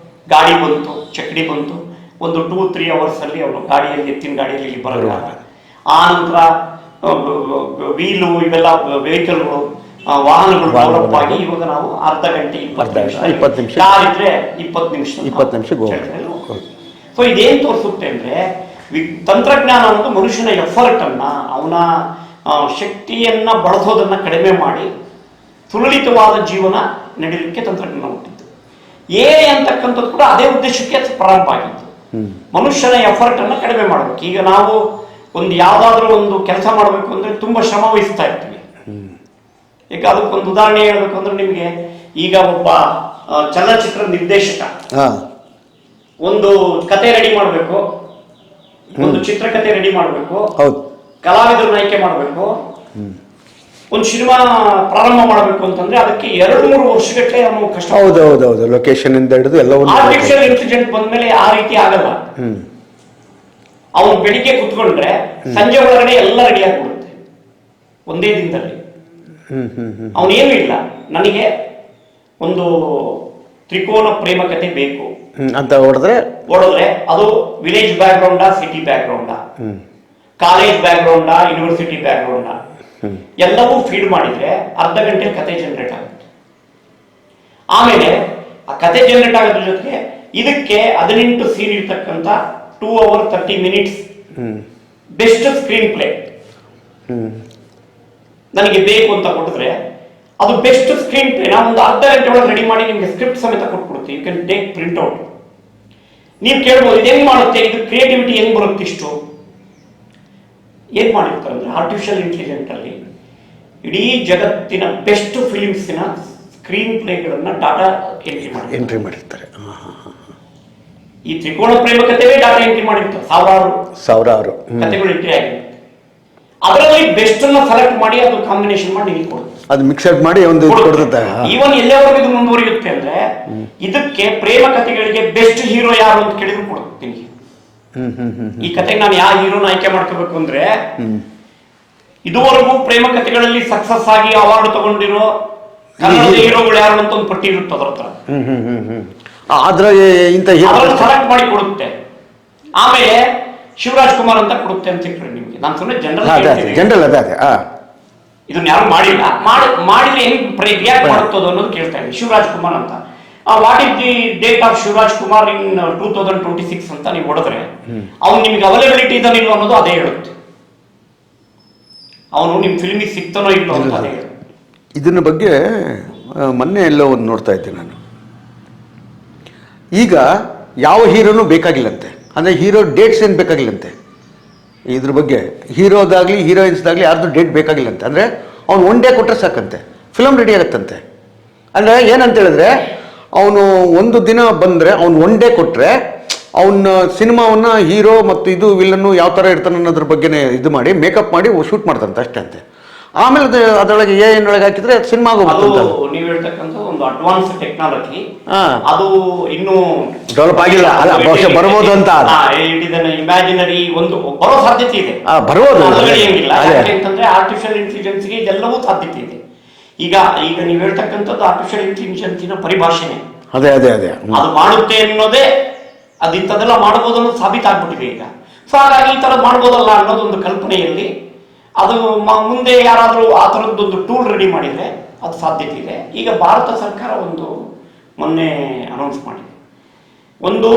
ಗಾಡಿ ಬಂತು, ಚಕ್ಕಡಿ ಬಂತು, ಒಂದು 2-3 hours ಅಲ್ಲಿ ಅವನು ಗಾಡಿಯಲ್ಲಿ ಎತ್ತಿನ ಗಾಡಿಯಲ್ಲಿ ಇಲ್ಲಿ ಬರಲ್ಲ. ಆ ನಂತರ ವೀಲು ಇವೆಲ್ಲ ವೆಹಿಕಲ್ಗಳು ವಾಹನಗಳು ಡೆವಲಪ್ ಆಗಿ ಇವಾಗ ನಾವು ಅರ್ಧ ಗಂಟೆ 20 ನಿಮಿಷ ಯಾರಿದ್ರೆ 20 ನಿಮಿಷ. ಸೊ ಇದೇನ್ ತೋರಿಸುತ್ತೆ ಅಂದ್ರೆ ತಂತ್ರಜ್ಞಾನ ಅನ್ನೋದು ಮನುಷ್ಯನ ಎಫರ್ಟ್ ಅನ್ನ, ಅವನ ಶಕ್ತಿಯನ್ನ ಬಳಸೋದನ್ನ ಕಡಿಮೆ ಮಾಡಿ ಸುಲಲಿತವಾದ ಜೀವನ ನಡೀಲಿಕ್ಕೆ ತಂತ್ರಜ್ಞಾನ ಹುಟ್ಟಿತ್ತು. ಅಂತಕ್ಕಂಥದ್ದು ಕೂಡ ಅದೇ ಉದ್ದೇಶಕ್ಕೆ ಪ್ರಾರಂಭ ಆಗಿತ್ತು, ಮನುಷ್ಯನ ಎಫರ್ಟ್ ಅನ್ನ ಕಡಿಮೆ ಮಾಡಬೇಕು. ಈಗ ನಾವು ಒಂದು ಯಾವ್ದಾದ್ರೂ ಒಂದು ಕೆಲಸ ಮಾಡಬೇಕು ಅಂದ್ರೆ ತುಂಬಾ ಶ್ರಮ ವಹಿಸ್ತಾ ಇರ್ತೀವಿ. ಈಗ ಅದಕ್ಕೊಂದು ಉದಾಹರಣೆ ಹೇಳ್ಬೇಕು ಅಂದ್ರೆ ನಿಮ್ಗೆ ಈಗ ಒಬ್ಬ ಚಲನಚಿತ್ರ ನಿರ್ದೇಶಕ ಒಂದು ಕತೆ ರೆಡಿ ಮಾಡಬೇಕು, ಒಂದು ಚಿತ್ರಕಥೆ ರೆಡಿ ಮಾಡಬೇಕು, ಕಲಾವಿದರನ್ನ ಆಯ್ಕೆ ಮಾಡಬೇಕು, ಒಂದು ಸಿನಿಮಾ ಪ್ರಾರಂಭ ಮಾಡಬೇಕು ಅಂತಂದ್ರೆ ಅದಕ್ಕೆ 2-3 ವರ್ಷಗಟ್ಟಲೆ ಅವನು ಕಷ್ಟ. ಹೌದೌದು, ಲೊಕೇಶನ್ ಇಂದ ಹಿಡಿದು ಎಲ್ಲ. ಆರ್ಟಿಫಿಷಿಯಲ್ ಇಂಟೆಲಿಜೆಂಟ್ ಬಂದ್ಮೇಲೆ ಆ ರೀತಿ ಆಗಲ್ಲ. ಅವನು ಬೆಳಿಗ್ಗೆ ಕುತ್ಕೊಂಡ್ರೆ ಸಂಜೆ ಒಳಗಡೆ ಎಲ್ಲ ರೆಡಿ ಆಗಿಬಿಡುತ್ತೆ ಒಂದೇ ದಿನದಲ್ಲಿ. ಅವನೇನು ಇಲ್ಲ, ನನಗೆ ಒಂದು ತ್ರಿಕೋನ ಪ್ರೇಮ ಕಥೆ ಬೇಕು ಅಂತ ಹೊಡೆದ್ರೆ ಅದು ವಿಲೇಜ್ ಬ್ಯಾಕ್ ಗ್ರೌಂಡಾ, ಸಿಟಿ ಬ್ಯಾಕ್ ಗ್ರೌಂಡಾ, ಕಾಲೇಜ್ ಬ್ಯಾಕ್ ಗ್ರೌಂಡಾ, ಯೂನಿವರ್ಸಿಟಿ ಬ್ಯಾಕ್ ಗ್ರೌಂಡಾ, ಎಲ್ಲವೂ ಫೀಡ್ ಮಾಡಿದ್ರೆ ಅರ್ಧ ಗಂಟೆ ಕತೆ ಜನರೇಟ್ ಆಗುತ್ತೆ. ಆಮೇಲೆ ಆ ಕತೆ ಜನರೇಟ್ ಆಗೋದ್ರ ಜೊತೆಗೆ ಇದಕ್ಕೆ 18 ಸೀನ್ ಇರ್ತಕ್ಕಂಥ 2 hours 30 minutes best screen play ನನಗೆ ಬೇಕು ಅಂತ ಕೊಟ್ಟಿದ್ರೆ ಅದು ಬೆಸ್ಟ್ ಸ್ಕ್ರೀನ್ ಪ್ಲೇ ನಾವು ಒಂದು ಅರ್ಧ ಗಂಟೆ ಒಳಗೆ ರೆಡಿ ಮಾಡಿ ನಿಮಗೆ ಸ್ಕ್ರಿಪ್ಟ್ ಸಮೇತ ಕೊಟ್ಬಿಡುತ್ತೆ. You can take print out. ನೀವು ಕೇಳ್ಬೋದು ಇದು ಹೆಂಗ್ ಮಾಡುತ್ತೆ, ಇದು ಕ್ರಿಯೇಟಿವಿಟಿ ಹೆಂಗ್ ಬರುತ್ತೆ ಇಷ್ಟು? ಏನ್ ಮಾಡಿರ್ತಾರೆ ಅಂದ್ರೆ ಆರ್ಟಿಫಿಷಿಯಲ್ ಇಂಟೆಲಿಜೆಂಟ್ ಅಲ್ಲಿ ಇಡೀ ಜಗತ್ತಿನ ಬೆಸ್ಟ್ ಫಿಲಿಮ್ಸ್ನ ಸ್ಕ್ರೀನ್ ಪ್ಲೇಗಳನ್ನ ಡಾಟಾ ಎಂಟ್ರಿ ಮಾಡಿರ್ತಾರೆ. ಈ ತ್ರಿಕೋಣ ಪ್ರೇಮ ಕಥೆವೇ ಡಾಟಾ ಎಂಟ್ರಿ ಮಾಡಿರ್ತಾರೆ, ಸಾವಿರಾರು ಕಥೆಗಳು ಎಂಟ್ರಿ ಆಗಿರುತ್ತೆ. ಅದರಲ್ಲಿ ಬೆಸ್ಟ್ ಅನ್ನ ಸೆಲೆಕ್ಟ್ ಮಾಡಿ ಅದು ಕಾಂಬಿನೇಷನ್ ಮಾಡಿ ನಿಮಗೆ ಕೊಡುತ್ತೆ, ಅದು ಮಿಕ್ಸರ್ ಮಾಡಿ ಒಂದು ಕೊಡುತ್ತೆ. ಈವನ್ ಎಲ್ಲವರೆಗೂ ಇದು ಮುಂದುವರಿಯುತ್ತೆ ಅಂದ್ರೆ ಇದಕ್ಕೆ ಪ್ರೇಮ ಕಥೆಗಳಿಗೆ ಬೆಸ್ಟ್ ಹೀರೋ ಯಾರು ಅಂತ ಕೇಳಿದ್ರು ಕೊಡುತ್ತೆ ನಿಮಗೆ. ಈ ಕಥೆಗೆ ನಾನು ಯಾವ ಹೀರೋನ ಆಯ್ಕೆ ಮಾಡ್ಕೋಬೇಕು ಅಂದ್ರೆ ಇದುವರೆಗೂ ಪ್ರೇಮ ಕಥೆಗಳಲ್ಲಿ ಸಕ್ಸಸ್ ಆಗಿ ಅವಾರ್ಡ್ ತಗೊಂಡಿರೋ ಕನ್ನಡದ ಹೀರೋಗಳು ಯಾರು ಅಂತ ಒಂದು ಪಟ್ಟಿ ಇರುತ್ತೆ ಅದ್ರ ಹತ್ರ. ಅದ್ರಾಗೆ ಇಂಥ ಸೆಲೆಕ್ಟ್ ಮಾಡಿ ಕೊಡುತ್ತೆ. ಆಮೇಲೆ ಶಿವರಾಜ್ ಕುಮಾರ್ ಅಂತ ಕೊಡುತ್ತೆ ಅಂತ ಇಟ್ರೆ ನಿಮ್ಗೆ. ನಾನು ಸುಮ್ಮನೆ ಜನರಲ್ ಅದೇ ಇದನ್ನ ಯಾರು ಮಾಡಿಲ್ಲ, ಮಾಡಿದ್ರೆ ಹೆಂಗ್ ರಿಯಾಕ್ಟ್ ಮಾಡುತ್ತದೋ ಅನ್ನೋದು ಕೇಳ್ತಾ ಇದ್ದೀನಿ. ಶಿವರಾಜ್ ಕುಮಾರ್ ಅಂತ what is the date of Shivaraj Kumar in 2026 ಅಂತ ನೀವು ಹೊಡೆದ್ರೆ ಅವ್ನು ನಿಮ್ಗೆ ಅವೈಲಬಿಲಿಟಿ ಇದ್ದಾನೆ ಇಲ್ವೋ ಅನ್ನೋದು ಅದೇ ಹೇಳುತ್ತೆ. ಅವನು ನಿಮ್ ಫಿಲ್ಮಿಗೆ ಸಿಗ್ತಾನೋ ಇಲ್ಲೋ ಅಂತ ಅದೇ ಹೇಳುತ್ತೆ. ಇದನ್ನ ಬಗ್ಗೆ ಮೊನ್ನೆ ಎಲ್ಲೋ ಒಂದು ನೋಡ್ತಾ ಇದ್ದೆ ನಾನು. ಈಗ ಯಾವ ಹೀರೋನು ಬೇಕಾಗಿಲ್ಲಂತೆ, ಅಂದರೆ ಹೀರೋ ಡೇಟ್ಸ್ ಏನು ಬೇಕಾಗಿಲ್ಲಂತೆ. ಇದ್ರ ಬಗ್ಗೆ ಹೀರೋದಾಗಲಿ ಹೀರೋಯಿನ್ಸ್ದಾಗಲಿ ಯಾರ್ದು ಡೇಟ್ ಬೇಕಾಗಿಲ್ಲಂತೆ. ಅಂದರೆ ಅವ್ನು ಒನ್ ಡೇ ಕೊಟ್ಟರೆ ಸಾಕಂತೆ, ಫಿಲಮ್ ರೆಡಿ ಆಗುತ್ತಂತೆ. ಅಂದರೆ ಏನಂತ ಹೇಳಿದ್ರೆ ಅವನು ಒಂದು ದಿನ ಬಂದರೆ ಅವ್ನು ಒನ್ ಡೇ ಕೊಟ್ಟರೆ ಅವನ ಸಿನಿಮಾವನ್ನು ಹೀರೋ ಮತ್ತು ಇದು ವಿಲನ್ನು ಯಾವ ಥರ ಇರ್ತಾನೆ ಅನ್ನೋದ್ರ ಬಗ್ಗೆನೇ ಇದು ಮಾಡಿ ಮೇಕಪ್ ಮಾಡಿ ಶೂಟ್ ಮಾಡ್ತಂತೆ ಅಷ್ಟೇ ಅಂತೆ. ಆಮೇಲೆ ಅದರೊಳಗೆ ಒಳಗೆ ಹಾಕಿದ್ರೆ ಸಿನಿಮಾ ನೀವು ಹೇಳ್ತಕ್ಕಂಥ ಒಂದು ಅಡ್ವಾನ್ಸ್ ಟೆಕ್ನಾಲಜಿ ಅದು ಇನ್ನೂ ಡೆವಲಪ್ ಆಗಿಲ್ಲ, ಬಹುಶಃ ಬರ್ಬೋದು ಅಂತ. ಇಮ್ಯಾಜಿನರಿ ಒಂದು ಬರೋ ಸಾಧ್ಯತೆ ಇದೆ, ಬರ್ಬೋದು. ಯಾಕಂತಂದ್ರೆ ಆರ್ಟಿಫಿಷಿಯಲ್ ಇಂಟೆಲಿಜೆನ್ಸ್ಗೆ ಇದೆಲ್ಲವೂ ಸಾಧ್ಯತೆ ಇದೆ. ಈಗ ನೀವು ಹೇಳ್ತಕ್ಕಂಥದ್ದು ಆರ್ಟಿಫಿಷಿಯಲ್ ಇಂಟೆಲಿಜೆನ್ಸಿನ ಪರಿಭಾಷೆನೆ. ಅದೇ ಅದು ಮಾಡುತ್ತೆ ಅನ್ನೋದೇ ಅದು ಇಂಥದ್ದೆಲ್ಲ ಮಾಡ್ಬೋದು ಅನ್ನೋದು ಸಾಬೀತಾಗ್ಬಿಟ್ಟಿದೆ ಈಗ. ಸೊ ಹಾಗಾಗಿ ಈ ಥರದ್ದು ಮಾಡ್ಬೋದಲ್ಲ ಅನ್ನೋದೊಂದು ಕಲ್ಪನೆಯಲ್ಲಿ ಅದು ಮುಂದೆ ಯಾರಾದರೂ ಆ ಥರದ್ದೊಂದು ಟೂಲ್ ರೆಡಿ ಮಾಡಿದರೆ ಅದು ಸಾಧ್ಯತೆ ಇದೆ. ಈಗ ಭಾರತ ಸರ್ಕಾರ ಒಂದು ಮೊನ್ನೆ ಅನೌನ್ಸ್ ಮಾಡಿದೆ, ಒಂದು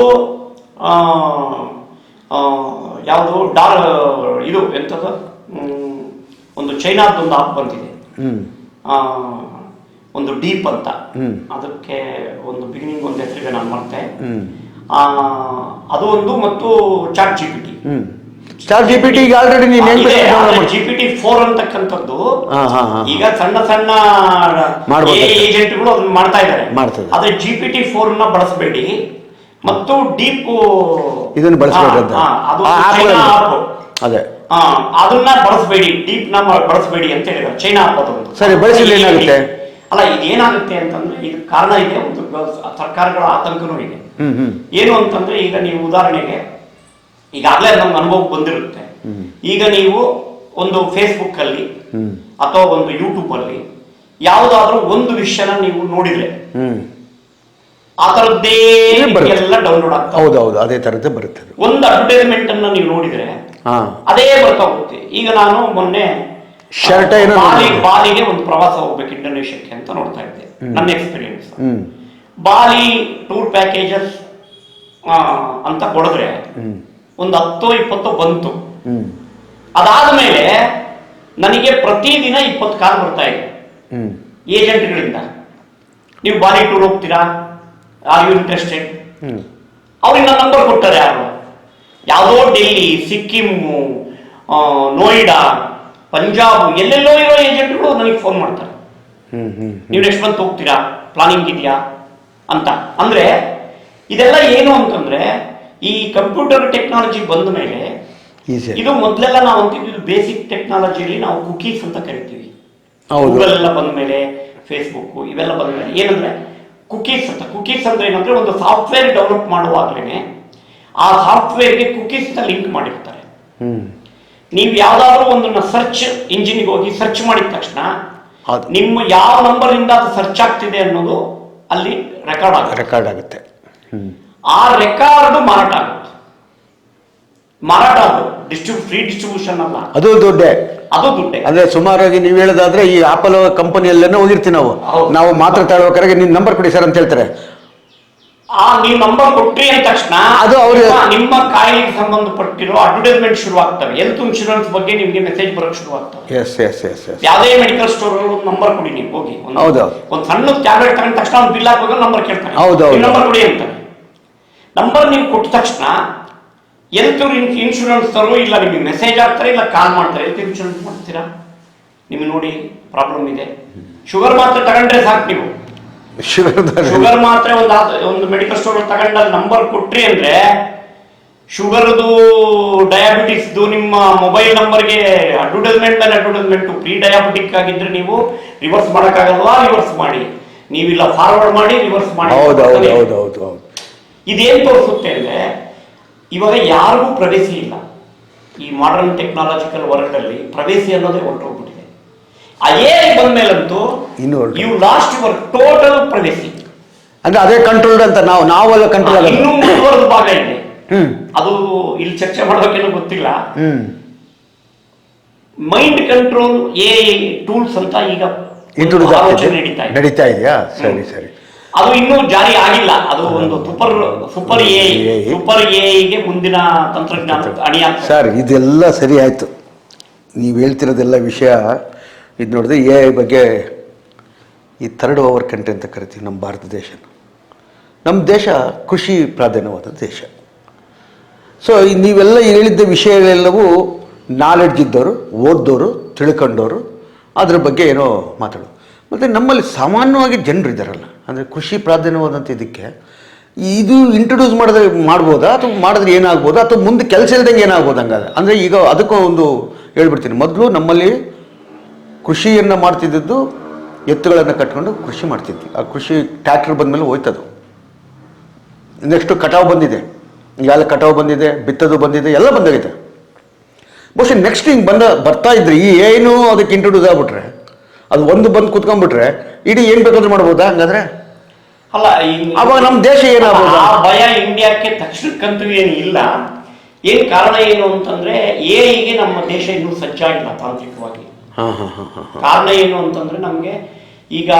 ಯಾವುದು ಇದು ಎಂಥದ್ದು ಒಂದು ಚೈನಾದೊಂದು ಆಪ್ ಬಂದಿದೆ, ಒಂದು ಡೀಪ್ ಅಂತ. ಅದಕ್ಕೆ ಒಂದು ಬಿಗಿನಿಂಗ್ ಒಂದು ಹೆಸರಿಗೆ ನಾನು ಮರ್ತೆ. ಅದು ಒಂದು ಮತ್ತು ChatGPT. GPT already GPT 4 ಅಂತಕ್ಕಂಥದ್ದು ಈಗ ಸಣ್ಣ ಏಜೆಂಟ್ಗಳು ಅದನ್ನ ಮಾಡ್ತಾ ಇದ್ದಾರೆ. ಆದ್ರೆ ಜಿಪಿಟಿ 4 ನ ಬಳಸಬೇಡಿ ಮತ್ತು ಡೀಪ್ ಇದನ್ನು ಬಳಸಬೇಡಿ, ಅದನ್ನ ಬಳಸಬೇಡಿ, ಡೀಪ್ ನ ಬಳಸಬೇಡಿ ಅಂತ ಹೇಳಿದ್ದಾರೆ. ಚೈನಾ ಆಪ್ ಸರಿ, ಬಳಸಿದ್ರೆ ಏನಾಗುತ್ತೆ? ಅಲ್ಲ, ಇದೇನಾಗುತ್ತೆ ಅಂತಂದ್ರೆ ಈಗ ಕಾರಣ ಇದೆ, ಒಂದು ಸರ್ಕಾರಗಳ ಆತಂಕನೂ ಇದೆ. ಏನು ಅಂತಂದ್ರೆ ಈಗ ನೀವು ಉದಾಹರಣೆಗೆ ಈಗಾಗಲೇ ನಮ್ಗೆ ಅನುಭವಕ್ಕೆ ಬಂದಿರುತ್ತೆ. ಈಗ ನೀವು ಒಂದು ಫೇಸ್ಬುಕ್ ಅಲ್ಲಿ ಅಥವಾ ಒಂದು ಯೂಟ್ಯೂಬ್ ಅಲ್ಲಿ ಯಾವುದಾದ್ರೂ ಒಂದು ವಿಷಯನ ನೀವು ನೋಡಿದ್ರೆ ಆ ತರದ್ದೇ ಎಲ್ಲ ಡೌನ್ಲೋಡ್ ಆಗ್ತದೆ. ಹೌದೌದು, ಅದೇ ತರದ್ದೇ ಬರುತ್ತೆ. ಒಂದು ಅಡ್ವರ್ಟೈಸ್ಮೆಂಟ್ ಅನ್ನ ನೀವು ನೋಡಿದ್ರೆ ಅದೇ ಬರ್ತಾ ಹೋಗುತ್ತೆ. ಈಗ ನಾನು ಮೊನ್ನೆ ಬಾಲಿಗೆ ಒಂದು ಪ್ರವಾಸ ಹೋಗ್ಬೇಕು ಇಂಡೋನೇಷ್ಯಾಕ್ಕೆ ಅಂತ ನೋಡ್ತಾ ಇದ್ದೆ. ನನ್ನ ಎಕ್ಸ್ಪೀರಿಯನ್ಸ್ ಬಾಲಿ ಟೂರ್ ಪ್ಯಾಕೇಜಸ್ ಅಂತ ಕೊಡಿದ್ರೆ ಒಂದು 10-20 ಬಂತು. ಅದಾದ್ಮೇಲೆ ನನಗೆ ಪ್ರತಿದಿನ 20 ಕಾಲ್ ಬರ್ತಾ ಇದೆ ಏಜೆಂಟ್ಗಳಿಂದ. ನೀವು ಬಾಲಿ ಟೂರ್ ಹೋಗ್ತೀರಾ, ಆರ್ ಯು ಇಂಟ್ರೆಸ್ಟೆಡ್? ಅವ್ರಿಗೆ ನನ್ನ ನಂಬರ್ ಕೊಡ್ತಾರೆ. ಯಾವುದೋ ಡೆಲ್ಲಿ, ಸಿಕ್ಕಿಮ್ಮು, ನೋಯ್ಡಾ, ಪಂಜಾಬ್, ಎಲ್ಲೆಲ್ಲೋ ಇರೋ ಏಜೆಂಟ್ಗಳು ನನಗೆ ಫೋನ್ ಮಾಡ್ತಾರೆ. ನೀವು ನೆಕ್ಸ್ಟ್ ಮಂತ್ ಹೋಗ್ತೀರಾ, ಪ್ಲಾನಿಂಗ್ ಇದೆಯಾ ಅಂತ. ಅಂದ್ರೆ ಇದೆಲ್ಲ ಏನು ಅಂತಂದ್ರೆ ಈ ಕಂಪ್ಯೂಟರ್ ಟೆಕ್ನಾಲಜಿ ಬಂದ ಮೇಲೆ ಇದು ಮೊದಲೆಲ್ಲ ನಾವು ಅಂತಿದ್ದು ಬೇಸಿಕ್ ಟೆಕ್ನಾಲಜಿಯಲ್ಲಿ ನಾವು ಕುಕೀಸ್ ಅಂತ ಕರಿತೀವಿ. ಗೂಗಲ್ ಎಲ್ಲ ಬಂದ ಮೇಲೆ, ಫೇಸ್ಬುಕ್ ಇವೆಲ್ಲ ಬಂದ ಮೇಲೆ ಏನಂದ್ರೆ ಕುಕೀಸ್ ಅಂತ. ಕುಕೀಸ್ ಅಂದ್ರೆ ಏನಂದ್ರೆ ಒಂದು ಸಾಫ್ಟ್ವೇರ್ ಡೆವಲಪ್ ಮಾಡುವಾಗ್ಲೇನೆ ಆ ಸಾಫ್ಟ್ವೇರ್ಗೆ ಕುಕೀಸ್ ಲಿಂಕ್ ಮಾಡಿರ್ತಾರೆ. ನೀವು ಯಾವ್ದಾದ್ರು ಒಂದನ್ನ ಸರ್ಚ್ ಇಂಜಿನ್ಗೆ ಹೋಗಿ ಸರ್ಚ್ ಮಾಡಿದ ತಕ್ಷಣ ನಿಮ್ಮ ಯಾವ ನಂಬರ್ ಇಂದ ಅದು ಸರ್ಚ್ ಆಗ್ತಿದೆ ಅನ್ನೋದು ಅಲ್ಲಿ ರೆಕಾರ್ಡ್ ಆಗುತ್ತೆ. ಆ ರೆಕಾರ್ಡ್ ಮಾರಾಟ ಆಗುತ್ತೆ. ಫ್ರೀ ಡಿಸ್ಟ್ರಿಬ್ಯೂಷನ್ ಅಲ್ಲ, ಅದು ದುಡ್ಡೇ. ಅಂದ್ರೆ ಸುಮಾರಾಗಿ ನೀವು ಹೇಳೋದಾದ್ರೆ ಈ ಆಪಲ್ ಕಂಪನಿಯಲ್ಲೇನೋ ಹೋಗಿರ್ತೀವಿ ನಾವು ಮಾತ್ರ ತಗೊಳ್ಬೇಕಾದ್ರೆ ನಿಮ್ ನಂಬರ್ ಕೊಡಿ ಸರ್ ಅಂತ ಹೇಳ್ತಾರೆ. ನೀವು ನಂಬರ್ ಕೊಟ್ರಿ ಅಂದ ತಕ್ಷಣ ಅದು ನಿಮ್ಮ ಕಾಯಿಲೆಗೆ ಸಂಬಂಧಪಟ್ಟಿರೋ ಅಡ್ವರ್ಟೈಸ್ಮೆಂಟ್ ಶುರು ಆಗ್ತವೆ. ಹೆಲ್ತ್ ಇನ್ಶೂರೆನ್ಸ್ ಬಗ್ಗೆ ನಿಮ್ಗೆ ಮೆಸೇಜ್ ಬರೋಕ್ ಶುರು ಆಗ್ತವೆ. ಯಾವುದೇ ಮೆಡಿಕಲ್ ಸ್ಟೋರ್ ನಂಬರ್ ಕೊಡಿ, ನೀವು ಹೋಗಿ ಒಂದು ಸಣ್ಣ ಟ್ಯಾಬ್ಲೆಟ್ ತಗೊಂಡ ತಕ್ಷಣ ಒಂದು ಬಿಲ್ ಹಾಕುವಾಗ ನಂಬರ್ ಕೇಳ್ತಾರೆ, ನಂಬರ್ ಕೊಡಿ ಅಂತಾರೆ. ನಂಬರ್ ನೀವು ಕೊಟ್ಟ ತಕ್ಷಣ ಹೆಲ್ತ್ ಇನ್ಶೂರೆನ್ಸ್ ತರೋ ಇಲ್ಲ ನಿಮಗೆ ಮೆಸೇಜ್ ಆಗ್ತಾರೆ, ಇಲ್ಲ ಕಾಲ್ ಮಾಡ್ತಾರೆ. ಹೆಲ್ತ್ ಇನ್ಶೂರೆನ್ಸ್ ಮಾಡ್ತೀರಾ, ನಿಮಗೆ ನೋಡಿ ಪ್ರಾಬ್ಲಮ್ ಇದೆ. ಶುಗರ್ ಮಾತ್ರ ತಗೊಂಡ್ರೆ ಸಾಕು. ನೀವು ಶುಗರ್ ಮಾತ್ರ ಒಂದು ಮೆಡಿಕಲ್ ಸ್ಟೋರ್ ತಗೊಂಡ ನಂಬರ್ ಕೊಟ್ರಿ ಅಂದ್ರೆ ಶುಗರ್ದು, ಡಯಾಬಿಟಿಸ್ದು ನಿಮ್ಮ ಮೊಬೈಲ್ ನಂಬರ್ಗೆ ಅಡ್ವರ್ಟೈಸ್ಮೆಂಟ್ ಮೇಲೆ ಅಡ್ವರ್ಟೈಸ್ಮೆಂಟ್. ಪ್ರೀ ಡಯಾಬಿಟಿಕ್ ಆಗಿದ್ರೆ ನೀವು ರಿವರ್ಸ್ ಮಾಡೋಕ್ಕಾಗಲ್ವಾ? ರಿವರ್ಸ್ ಮಾಡಿ. ನೀವಿಲ್ಲ ಫಾರ್ವರ್ಡ್ ಮಾಡಿ, ರಿವರ್ಸ್ ಮಾಡಿ. ಇದೇನ್ ತೋರಿಸುತ್ತೆ ಅಂದ್ರೆ ಇವಾಗ ಯಾರಿಗೂ ಪ್ರವೇಶಿ ಇಲ್ಲ. ಈ ಮಾಡರ್ನ್ ಟೆಕ್ನಾಲಜಿಕಲ್ ವರ್ಲ್ಡ್ ಅಲ್ಲಿ ಪ್ರವೇಶಿ ಅನ್ನೋದೇ ಹೊರಟೋಗ್ಬಿಟ್ಟಿದೆ. ಆ ಎ ಬಂದ್ಮೇಲಂತೂ ಇನ್ನು you lost your total privacy. ಅಂದ್ರೆ ಅದೇ ಕಂಟ್ರೋಲ್ಡ್ ಅಂತ ನಾವೆಲ್ಲ ಕಂಟ್ರೋಲ್ ಆಗಲ್ಲ. ಇನ್ನೂ ಮುಂದುವರೆದ ಭಾಗ ಇದೆ. ಹ್ಮ್. ಅದು ಇಲ್ಲಿ ಚರ್ಚೆ ಮಾಡೋಕೇನೋ ಗೊತ್ತಿಲ್ಲ. ಹ್ಮ್. ಮೈಂಡ್ ಕಂಟ್ರೋಲ್ ಎ ಟೂಲ್ಸ್ ಅಂತ ಈಗ ಇಂಟ್ರೊಡ್ಯೂಸ್ ಆಲೋಚನೆ ನಡೀತಾ ಇದೆಯಾ? ಸರಿ ಸರಿ. ಅದು ಇನ್ನೂ ಜಾರಿ ಆಗಿಲ್ಲ. ಅದು ಒಂದು ಸೂಪರ್ ಎಗೆ ಮುಂದಿನ ತಂತ್ರಜ್ಞಾನ ಅಣಿಯಾಗ್ತದೆ. ಸರ್, ಇದೆಲ್ಲ ಸರಿ ಆಯ್ತು. ನೀವು ಹೇಳ್ತಿರೋದೆಲ್ಲ ವಿಷಯ ಇದು ನೋಡಿದ್ರೆ ಎ ಬಗ್ಗೆ ಈ ಥರ್ಡ್ ಓವರ್ ಕಂಟ್ರಿ ಅಂತ ಕರಿತೀವಿ ನಮ್ಮ ಭಾರತ ದೇಶ. ನಮ್ಮ ದೇಶ ಕೃಷಿ ಪ್ರಾಧಾನ್ಯವಾದ ದೇಶ. ಸೊ ನೀವೆಲ್ಲ ಹೇಳಿದ್ದ ವಿಷಯಗಳೆಲ್ಲವೂ ನಾಲೆಡ್ಜ್ ಇದ್ದವರು, ಓದ್ದವರು, ತಿಳ್ಕೊಂಡವರು ಅದ್ರ ಬಗ್ಗೆ ಏನೋ ಮಾತಾಡೋದು. ಮತ್ತು ನಮ್ಮಲ್ಲಿ ಸಾಮಾನ್ಯವಾಗಿ ಜನರು ಇದ್ದಾರಲ್ಲ, ಅಂದರೆ ಕೃಷಿ ಪ್ರಾಧಾನ್ಯವಾದಂಥ ಇದಕ್ಕೆ ಇದು ಇಂಟ್ರೊಡ್ಯೂಸ್ ಮಾಡ್ಬೋದಾ, ಅಥವಾ ಮಾಡಿದ್ರೆ ಏನಾಗ್ಬೋದಾ, ಅಥವಾ ಮುಂದೆ ಕೆಲಸ ಇಲ್ದಂಗೆ ಏನಾಗ್ಬೋದು ಹಂಗಾದ್ರೆ? ಅಂದರೆ ಈಗ ಅದಕ್ಕೂ ಒಂದು ಹೇಳ್ಬಿಡ್ತೀನಿ. ಮೊದಲು ನಮ್ಮಲ್ಲಿ ಕೃಷಿಯನ್ನು ಮಾಡ್ತಿದ್ದದ್ದು ಎತ್ತುಗಳನ್ನು ಕಟ್ಕೊಂಡು ಕೃಷಿ ಮಾಡ್ತಿದ್ವಿ. ಆ ಕೃಷಿ ಟ್ರ್ಯಾಕ್ಟರ್ ಬಂದಮೇಲೆ ಹೋಯ್ತದು. ನೆಕ್ಸ್ಟು ಕಟಾವು ಬಂದಿದೆ, ಈಗೆಲ್ಲ ಕಟಾವು ಬಂದಿದೆ, ಬಿತ್ತೋದು ಬಂದಿದೆ, ಎಲ್ಲ ಬಂದಾಗಿದೆ. ಬಹುಶಃ ನೆಕ್ಸ್ಟ್ ಹಿಂಗೆ ಬರ್ತಾ ಇದ್ರೆ ಈ ಏನು ಅದಕ್ಕೆ ಇಂಟ್ರೊಡ್ಯೂಸ್ ಆಗ್ಬಿಟ್ರೆ, ಅದು ಒಂದು ಬಂದು ಕುತ್ಕೊಂಡ್ಬಿಟ್ರೆ ಇಡೀ ಏನು ಬೇಕಾದ್ರೂ ಮಾಡ್ಬೋದಾ ಹಂಗಾದ್ರೆ? ಅಲ್ಲ, ಅವಾಗ ನಮ್ಮ ದೇಶ ಏನಾಗ್ಬೋದು? ಆ ಭಯ ಇಂಡಿಯಾಕ್ಕೆ ತಕ್ಷಣಕ್ಕಂತೂ ಏನು ಇಲ್ಲ. ಏನು ಕಾರಣ ಏನು ಅಂತಂದ್ರೆ ಎಗೆ ನಮ್ಮ ದೇಶ ಇನ್ನೂ ಸಜ್ಜಾಗಿಲ್ಲ ತಾಂತ್ರಿಕವಾಗಿ. ಕಾರಣ ಏನು ಅಂತಂದ್ರೆ ನಮಗೆ ಈಗ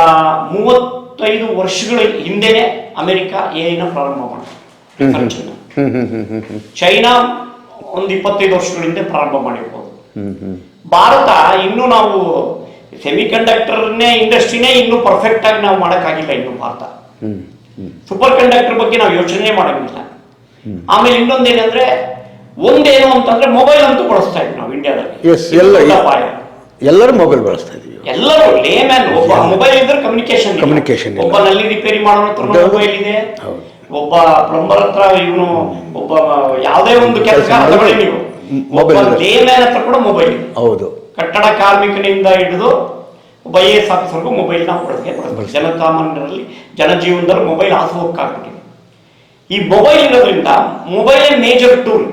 35 ವರ್ಷಗಳ ಹಿಂದೆನೆ ಅಮೆರಿಕ ಎನ ಪ್ರಾರಂಭ ಮಾಡಿತು. ಚೈನಾ ಒಂದು 25 ವರ್ಷಗಳ ಹಿಂದೆ ಪ್ರಾರಂಭ ಮಾಡಿರ್ಬೋದು. ಭಾರತ ಇನ್ನೂ ನಾವು ಸೆಮಿ ಕಂಡಕ್ಟರ್ನೇ ಇಂಡಸ್ಟ್ರಿನೇ ಇನ್ನೂ ಪರ್ಫೆಕ್ಟ್ ಆಗಿ ನಾವು ಮಾಡೋಕ್ಕಾಗಿಲ್ಲ ಇನ್ನು ಭಾರತ. ಸೂಪರ್ ಕಂಡಕ್ಟರ್ ಬಗ್ಗೆ ನಾವು ಯೋಚನೆ ಮಾಡೋಂಗಿಲ್ಲ. ಆಮೇಲೆ ಇನ್ನೊಂದೇನಂದ್ರೆ ಒಂದೇನು ಅಂತಂದ್ರೆ ಮೊಬೈಲ್ ಅಂತೂ ಬಳಸ್ತಾ ಇದ್ವಿ ನಾವು ಇಂಡಿಯಾದಲ್ಲಿ. ಎಲ್ಲರೂ ಮೊಬೈಲ್ ಬಳಸ್ತಾ ಇದೀವಿ. ಎಲ್ಲರೂ ಲೇಮ್ಯಾನ್. ಒಬ್ಬ ಮೊಬೈಲ್ ಇದ್ರೆ ಕಮ್ಯುನಿಕೇಶನ್. ಒಬ್ಬ ನಲ್ಲಿ ರಿಪೇರಿ ಮಾಡೋ ಹತ್ರ ಮೊಬೈಲ್ ಇದೆ, ಒಬ್ಬ ಪ್ಲಂಬರ್ ಹತ್ರ ಇವನು, ಒಬ್ಬ ಯಾವುದೇ ಒಂದು ಕೆಲಸ ನೀವು ಲೇಮ್ಯಾನ್ ಹತ್ರ ಕೂಡ ಮೊಬೈಲ್. ಹೌದು. ಕಟ್ಟಡ ಕಾರ್ಮಿಕನಿಂದ ಹಿಡಿದು ಒಬ್ಬ IAS ಆಫೀಸರ್ಗೂ ಮೊಬೈಲ್ ನಾವು ಬಳಸ್ತೀವಿ. ಜನಸಾಮಾನ್ಯರಲ್ಲಿ ಜನಜೀವನದಲ್ಲಿ ಮೊಬೈಲ್ ಹಾಸುಹೊಕ್ಕಾಗ್ಬಿಟ್ಟಿದೆ. ಈ ಮೊಬೈಲ್ ಇರೋದ್ರಿಂದ ಮೊಬೈಲೇ ಮೇಜರ್ ಟೂಲ್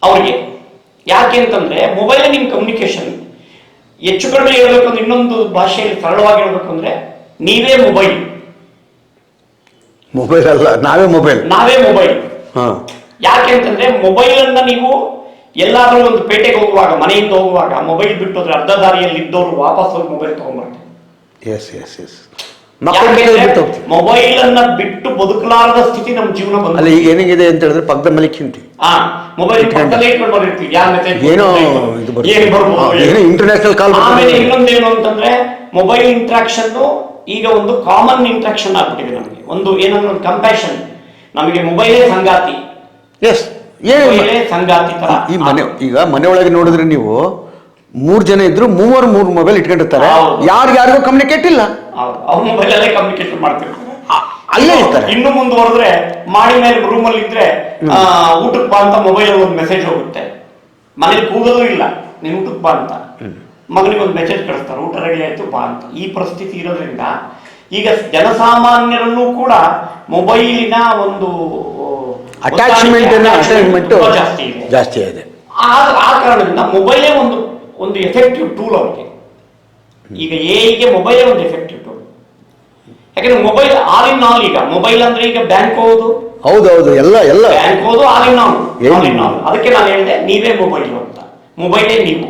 ಅವ್ರಿಗೆ. ಯಾಕೆ ಅಂತಂದ್ರೆ ಮೊಬೈಲ್ ನಿಮ್ ಕಮ್ಯುನಿಕೇಶನ್. ಹೆಚ್ಚು ಕಡಿಮೆ ಹೇಳ್ಬೇಕು ಅಂದ್ರೆ, ಇನ್ನೊಂದು ಭಾಷೆಯಲ್ಲಿ ಸರಳವಾಗಿ ಹೇಳ್ಬೇಕು ಅಂದ್ರೆ, ನೀವೇ ಮೊಬೈಲ್. ಮೊಬೈಲ್ ಅಲ್ಲ, ನಾವೇ ಮೊಬೈಲ್. ಯಾಕೆ ಅಂತಂದ್ರೆ ಮೊಬೈಲ್ ಅನ್ನ ನೀವು ಎಲ್ಲಾದ್ರೂ ಒಂದು ಪೇಟೆಗೆ ಹೋಗುವಾಗ, ಮನೆಯಿಂದ ಹೋಗುವಾಗ ಮೊಬೈಲ್ ಬಿಟ್ಟು ಹೋದ್ರೆ ಅರ್ಧ ದಾರಿಯಲ್ಲಿ ಇದ್ದವರು ವಾಪಸ್ ಹೋಗಿ ಮೊಬೈಲ್ ತಗೊಂಡ್ಬರ್ತಾರೆ. ಮೊಬೈಲ್ ಅನ್ನ ಬಿಟ್ಟು ಬದುಕಲಾರದ ಸ್ಥಿತಿ ನಮ್ಮ ಜೀವನ ಬಂದ. ಈಗ ಏನಿದೆ ಅಂತ ಹೇಳಿದ್ರೆ ಪಕ್ಕದ ಮನೆ ಕಿಂತಿ ಮೊಬೈಲ್ ಇಟ್ಕೊಂಡು ಬಂದಿರ್ತೀವಿ. ಇಂಟರ್ನ್ಯಾಷನಲ್ ಕಾಲ್. ಆಮೇಲೆ ಇನ್ನೊಂದೇನು ಅಂತಂದ್ರೆ ಮೊಬೈಲ್ ಇಂಟ್ರಾಕ್ಷನ್ ಈಗ ಒಂದು ಕಾಮನ್ ಇಂಟ್ರಾಕ್ಷನ್ ಆಗ್ಬಿಟ್ಟಿದೆ ನಮಗೆ. ಒಂದು ಏನಂದ್ರೆ ಒಂದು ಕಂಪ್ಯಾಷನ್. ನಮಗೆ ಮೊಬೈಲೇ ಸಂಗಾತಿ. ಸಂಗಾತಿ ತರ. ಈ ಮನೆ ಈಗ ಮನೆಯೊಳಗೆ ನೋಡಿದ್ರೆ ನೀವು 3 ಜನ ಇದ್ರು 3 ಮೊಬೈಲ್ ಇಟ್ಕೊಂಡಿರ್ತಾರೆ. ಯಾರಿಗೂ ಕಮ್ಯುನಿಕೇಟ್ ಇಲ್ಲ. ಅವ್ರ ಮೊಬೈಲ್ ಅಲ್ಲೇ ಕಮ್ಯುನಿಕೇಟ್ ಮಾಡ್ತಿರ್ತಾರೆ, ಅಲ್ಲೇ ಇರ್ತಾರೆ. ಇನ್ನು ಮುಂದುವರೆದ್ರೆ ಮಾಡಿ ಮೇಲೆ ರೂಮ್ ಅಲ್ಲಿ ಇದ್ರೆ ಊಟಕ್ಕೆ ಬಾ ಅಂತ ಮೊಬೈಲ್ ಒಂದು ಮೆಸೇಜ್ ಹೋಗುತ್ತೆ. ಮನೇಲಿ ಕೂಗೋದು ಇಲ್ಲ, ನೀನ್ ಊಟಕ್ಕೆ ಬಾ ಅಂತ ಮಗನಿಗೆ ಒಂದು ಮೆಸೇಜ್ ಕಳಿಸ್ತಾರೆ, ಊಟ ರೆಡಿ ಆಯ್ತು ಬಾ ಅಂತ. ಈ ಪರಿಸ್ಥಿತಿ ಇರೋದ್ರಿಂದ ಈಗ ಜನಸಾಮಾನ್ಯರಲ್ಲೂ ಕೂಡ ಮೊಬೈಲಿನ ಒಂದು ಅಟ್ಯಾಚ್ಮೆಂಟ್ ಜಾಸ್ತಿ ಇದೆ. ಆ ಕಾರಣದಿಂದ ಮೊಬೈಲೇ ಒಂದು ಎಫೆಕ್ಟಿವ್ ಟೂಲ್ ಅವ್ರಿಗೆ. ಈಗ ಎಗೆ ಮೊಬೈಲೇ ಒಂದು ಎಫೆಕ್ಟಿವ್ ಟೂಲ್. ಯಾಕಂದ್ರೆ ಮೊಬೈಲ್ ಆಲ್ ಇನ್ ಆಲ್. ಈಗ ಮೊಬೈಲ್ ಅಂದ್ರೆ ಈಗ ಬ್ಯಾಂಕ್ ಹೋಗೋದು, ಹೌದೌದು, ಎಲ್ಲ ಬ್ಯಾಂಕ್ ಹೋಗೋದು ಆಲ್ ಇನ್ ಆಲ್. ಅದಕ್ಕೆ ನಾನು ಹೇಳಿದೆ ನೀವೇ ಮೊಬೈಲ್ ಅಂತ. ಮೊಬೈಲೇ ನೀವು,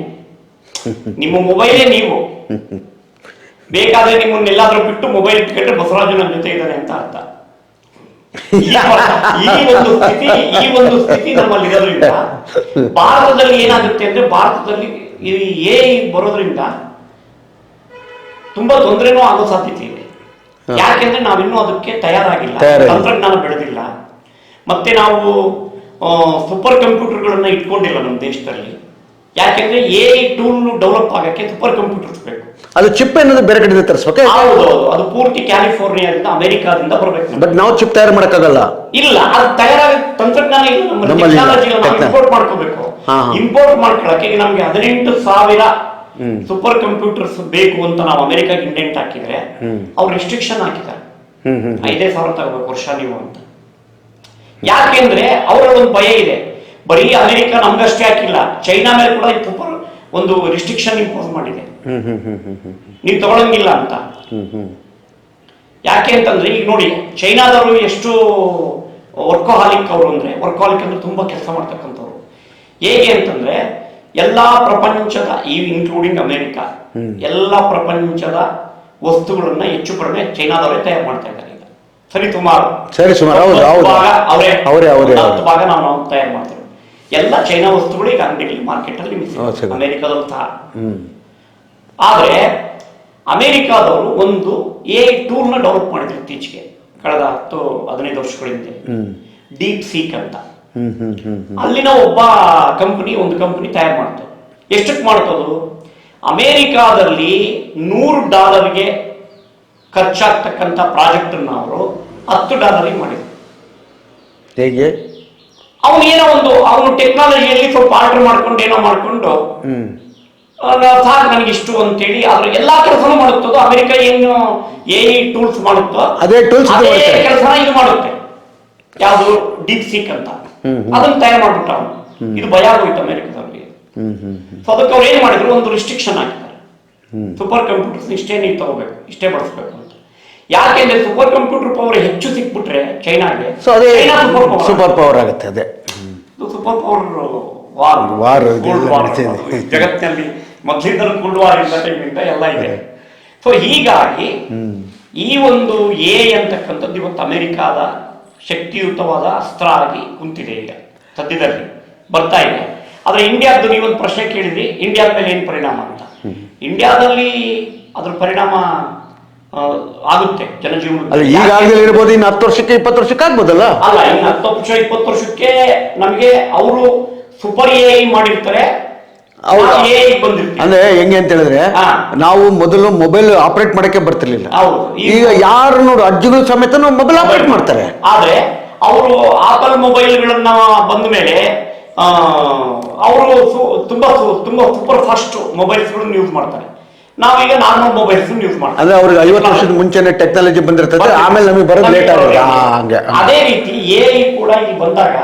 ನಿಮ್ಮ ಮೊಬೈಲೇ ನೀವು. ಬೇಕಾದ್ರೆ ನಿಮ್ಮನ್ನೆಲ್ಲಾದ್ರೂ ಬಿಟ್ಟು ಮೊಬೈಲ್ ಇಟ್ಕೊಂಡ್ರೆ ಬಸವರಾಜು ನನ್ನ ಜೊತೆ ಇದ್ದಾನೆ ಅಂತ ಅರ್ಥ. ಈ ಒಂದು ಸ್ಥಿತಿ ನಮ್ಮಲ್ಲಿ ಇರೋದ್ರಿಂದ ಭಾರತದಲ್ಲಿ ಏನಾಗುತ್ತೆ ಅಂದ್ರೆ, ಭಾರತದಲ್ಲಿ ಈ ಬರೋದ್ರಿಂದ ತುಂಬಾ ತೊಂದರೆನೂ ಆಗೋ ಸಾಧ್ಯತೆ ಇದೆ. ಯಾಕೆಂದ್ರೆ ನಾವಿನ್ನೂ ಅದಕ್ಕೆ ತಯಾರಾಗಿಲ್ಲ, ತಂತ್ರಜ್ಞಾನ ಬೆಳೆದಿಲ್ಲ. ಮತ್ತೆ ನಾವು ಸೂಪರ್ ಕಂಪ್ಯೂಟರ್ಗಳನ್ನ ಇಟ್ಕೊಂಡಿಲ್ಲ ನಮ್ಮ ದೇಶದಲ್ಲಿ. ಯಾಕೆಂದ್ರೆ ಟೂಲ್ ಡೆವಲಪ್ ಆಗಕ್ಕೆ ಸೂಪರ್ ಕಂಪ್ಯೂಟರ್ಸ್ ಬೇಕು. ಅದು ಚಿಪ್ ಅನ್ನೋದು ಬೇರೆ ಕಡೆಯಿಂದ ತರಿಸ್ಬೇಕು. ಹೌದು, ಅದು ಪೂರ್ತಿ ಕ್ಯಾಲಿಫೋರ್ನಿಯಾದಿಂದ ಅಮೆರಿಕಾದಿಂದ ಬರಬೇಕು. ಬಟ್ ನಾವು ಚಿಪ್ ತಯಾರು ಮಾಡಕ್ಕಾಗಲ್ಲ. ಇಲ್ಲ, ಅದು ತಯಾರಾಗ ತಂತ್ರಜ್ಞಾನ ಇಲ್ಲ. ನಮ್ಮ ಟೆಕ್ನಾಲಜಿ ಇಂಪೋರ್ಟ್ ಮಾಡ್ಕೋಬೇಕು. ಇಂಪೋರ್ಟ್ ಮಾಡ್ಕೊಳಕ್ಕೆ ನಮ್ಗೆ 18,000 ಸೂಪರ್ ಕಂಪ್ಯೂಟರ್ಸ್ ಬೇಕು ಅಂತ ನಾವು ಅಮೆರಿಕಾಗೆ ಇಂಡೆಂಟ್ ಹಾಕಿದ್ರೆ ಅವ್ರು ರೆಸ್ಟ್ರಿಕ್ಷನ್ ಹಾಕಿದ್ದಾರೆ. 5,000 ತಗೋಬೇಕು ವರ್ಷ ನೀವು ಅಂತ. ಯಾಕೆಂದ್ರೆ ಅವರೊಂದು ಭಯ ಇದೆ. ಬರೀ ಅಮೆರಿಕ ನಮ್ಗಷ್ಟೇ ಹಾಕಿಲ್ಲ, ಚೈನಾ ಮೇಲೆ ಕೂಡ ಸೂಪರ್ ಒಂದು ರಿಸ್ಟ್ರಿಕ್ಷನ್ ಇಂಪೋಸ್ ಮಾಡಿದೆ, ನೀವು ತಗೊಳಂಗಿಲ್ಲ ಅಂತ. ಯಾಕೆ ಅಂತಂದ್ರೆ ಈಗ ನೋಡಿ, ಚೈನಾದವರು ಎಷ್ಟು ವರ್ಕೋಹಾಲಿಕ್ ಅವರು ಅಂದ್ರೆ, ವರ್ಕೋಹಾಲಿಕ್ ಅಂದ್ರೆ ತುಂಬಾ ಕೆಲಸ ಮಾಡ್ತಕ್ಕಂಥವ್ರು. ಹೇಗೆ ಅಂತಂದ್ರೆ ಎಲ್ಲಾ ಪ್ರಪಂಚದ, ಈ ಇನ್ಕ್ಲೂಡಿಂಗ್ ಅಮೆರಿಕ, ಎಲ್ಲ ಪ್ರಪಂಚದ ವಸ್ತುಗಳನ್ನ ಹೆಚ್ಚು ಕಡಿಮೆ ಚೈನಾದವರೇ ತಯಾರು ಮಾಡ್ತಾ ಇದ್ದಾರೆ ಈಗ. ಸರಿ ಸುಮಾರು ಅವರೇ 10 ಭಾಗ ನಾವು ತಯಾರು ಮಾಡ್ತೇವೆ. ಎಲ್ಲ ಚೈನಾ ವಸ್ತುಗಳು ಈಗ ಅಂಗಡಿಯಲ್ಲಿ ಮಾರ್ಕೆಟ್ ಅಲ್ಲಿ ಅಮೆರಿಕದಲ್ಲೂ ಸಹ. ಆದ್ರೆ ಅಮೆರಿಕಾದವರು ಒಂದು ಟೂಲ್ ನ ಡೆವಲಪ್ ಮಾಡಿದ್ರು ಇತ್ತೀಚೆಗೆ, ಕಳೆದ 10-15 ವರ್ಷಗಳಿಂದ, ಡೀಪ್ ಸೀಕ್ ಅಂತ. ಅಲ್ಲಿನ ಒಂದು ಕಂಪನಿ ತಯಾರು ಮಾಡ್ತು. ಎಷ್ಟಕ್ಕೆ ಮಾಡ್ತದು? ಅಮೆರಿಕಾದಲ್ಲಿ $100 ಖರ್ಚಾಗ್ತಕ್ಕಂಥ ಪ್ರಾಜೆಕ್ಟ್ ಅನ್ನು ಅವರು $10 ಮಾಡಿದ್ರು. ಹೇಗೆ? ಅವನು ಟೆಕ್ನಾಲಜಿಯಲ್ಲಿ ಸ್ವಲ್ಪ ಆರ್ಡರ್ ಮಾಡ್ಕೊಂಡು ಸಾಕು ನನಗೆ ಇಷ್ಟು ಅಂತೇಳಿ ಅದ್ರ ಎಲ್ಲಾ ಕೆಲಸನೂ ಮಾಡುತ್ತೋ. ಅಮೆರಿಕ ಏನು ಟೂಲ್ಸ್ ಮಾಡುತ್ತೋ ಅದೇ ಕೆಲಸನ ಇದು ಮಾಡುತ್ತೆ. ಯಾವುದು? ಡೀಪ್ ಸೀಕ್ ಅಂತ. ಅದನ್ನ ತಯಾರು ಮಾಡ್ಬಿಟ್ಟ ಅವನು. ಇದು ಭಯ ಆಗೋಯ್ತು ಅಮೆರಿಕದವ್ರಿಗೆ. ಸೊ ಅದಕ್ಕೆ ಅವ್ರು ಏನ್ ಮಾಡಿದ್ರು, ಒಂದು ರಿಸ್ಟ್ರಿಕ್ಷನ್ ಹಾಕಿದ್ದಾರೆ. ಸೂಪರ್ ಕಂಪ್ಯೂಟರ್ಸ್ ಇಷ್ಟೇ ನೀವು ತಗೋಬೇಕು, ಇಷ್ಟೇ ಬಳಸಬೇಕು ಅಂತ. ಯಾಕೆಂದ್ರೆ ಸೂಪರ್ ಕಂಪ್ಯೂಟರ್ ಪವರ್ ಹೆಚ್ಚು ಸಿಕ್ಬಿಟ್ರೆ ಚೈನಾಗೆ ಸೂಪರ್ ಪವರ್ ಆಗುತ್ತೆ. ಅದೇ ಸೂಪರ್ ಪವರ್ ವಾರ್ ಜಗತ್ತಿನಲ್ಲಿ ಮೊದಲಿಂದಲೂ ಕೋಲ್ಡ್ ವಾರ್ ಇಂದ ಎಲ್ಲ ಇದೆ. ಸೊ ಹೀಗಾಗಿ ಈ ಒಂದು ಅಂತಕ್ಕಂಥದ್ದು ಇವತ್ತು ಅಮೆರಿಕಾದ ಶಕ್ತಿಯುತವಾದ ಅಸ್ತ್ರ ಆಗಿ ಕುಂತಿದೆ. ಈಗ ಸದ್ಯದಲ್ಲಿ ಬರ್ತಾ ಇದೆ. ಆದ್ರೆ ಇಂಡಿಯಾದ್ದು ನೀವೊಂದು ಪ್ರಶ್ನೆ ಕೇಳಿದ್ರಿ, ಇಂಡಿಯಾದ ಮೇಲೆ ಏನು ಪರಿಣಾಮ ಅಂತ. ಇಂಡಿಯಾದಲ್ಲಿ ಅದ್ರ ಪರಿಣಾಮ ಆಗುತ್ತೆ ಜನಜೀವನ. ಇರ್ಬೋದು, ಇನ್ನು 10 ವರ್ಷಕ್ಕೆ 20 ವರ್ಷಕ್ಕೆ ಆಗ್ಬೋದಲ್ಲ? ಅಲ್ಲ, ಇನ್ನು 10 ವರ್ಷ 20 ವರ್ಷಕ್ಕೆ ನಮಗೆ ಅವರು ಸೂಪರ್ ಮಾಡಿರ್ತಾರೆ. ಅಂದ್ರೆ ಹೆಂಗೆ ಅಂತ ಹೇಳಿದ್ರೆ, ನಾವು ಮೊದಲು ಮೊಬೈಲ್ ಆಪರೇಟ್ ಮಾಡಕ್ಕೆ ಬರ್ತಿರ್ಲಿಲ್ಲ. ಈಗ ಯಾರು ನೋಡು ಅಜ್ಜಿಗಳು ಸಮೇತ ಮೊಬೈಲ್ ಆಪರೇಟ್ ಮಾಡ್ತಾರೆ. ಆದ್ರೆ ಅವರು ಆಪಲ್ ಮೊಬೈಲ್ಗಳನ್ನ ಬಂದ ಮೇಲೆ ಅವರು ತುಂಬಾ ಸೂಪರ್ ಫಾಸ್ಟ್ ಮೊಬೈಲ್ಸ್ ಯೂಸ್ ಮಾಡ್ತಾರೆ. ನಾವೀಗ ನಾರ್ಮಲ್ ಮೊಬೈಲ್ಸ್ ಯೂಸ್ ಮಾಡ್ತೀವಿ. ಅಂದ್ರೆ ಅವ್ರಿಗೆ 50 ವರ್ಷದ ಮುಂಚೆನೆ ಟೆಕ್ನಾಲಜಿ ಬಂದಿರ್ತದೆ, ಆಮೇಲೆ ನಮಗೆ ಬರೋದು ಲೇಟ್ ಆಗುತ್ತೆ. ಅದೇ ರೀತಿ ಕೂಡ ಇಲ್ಲಿ ಬಂದಾಗ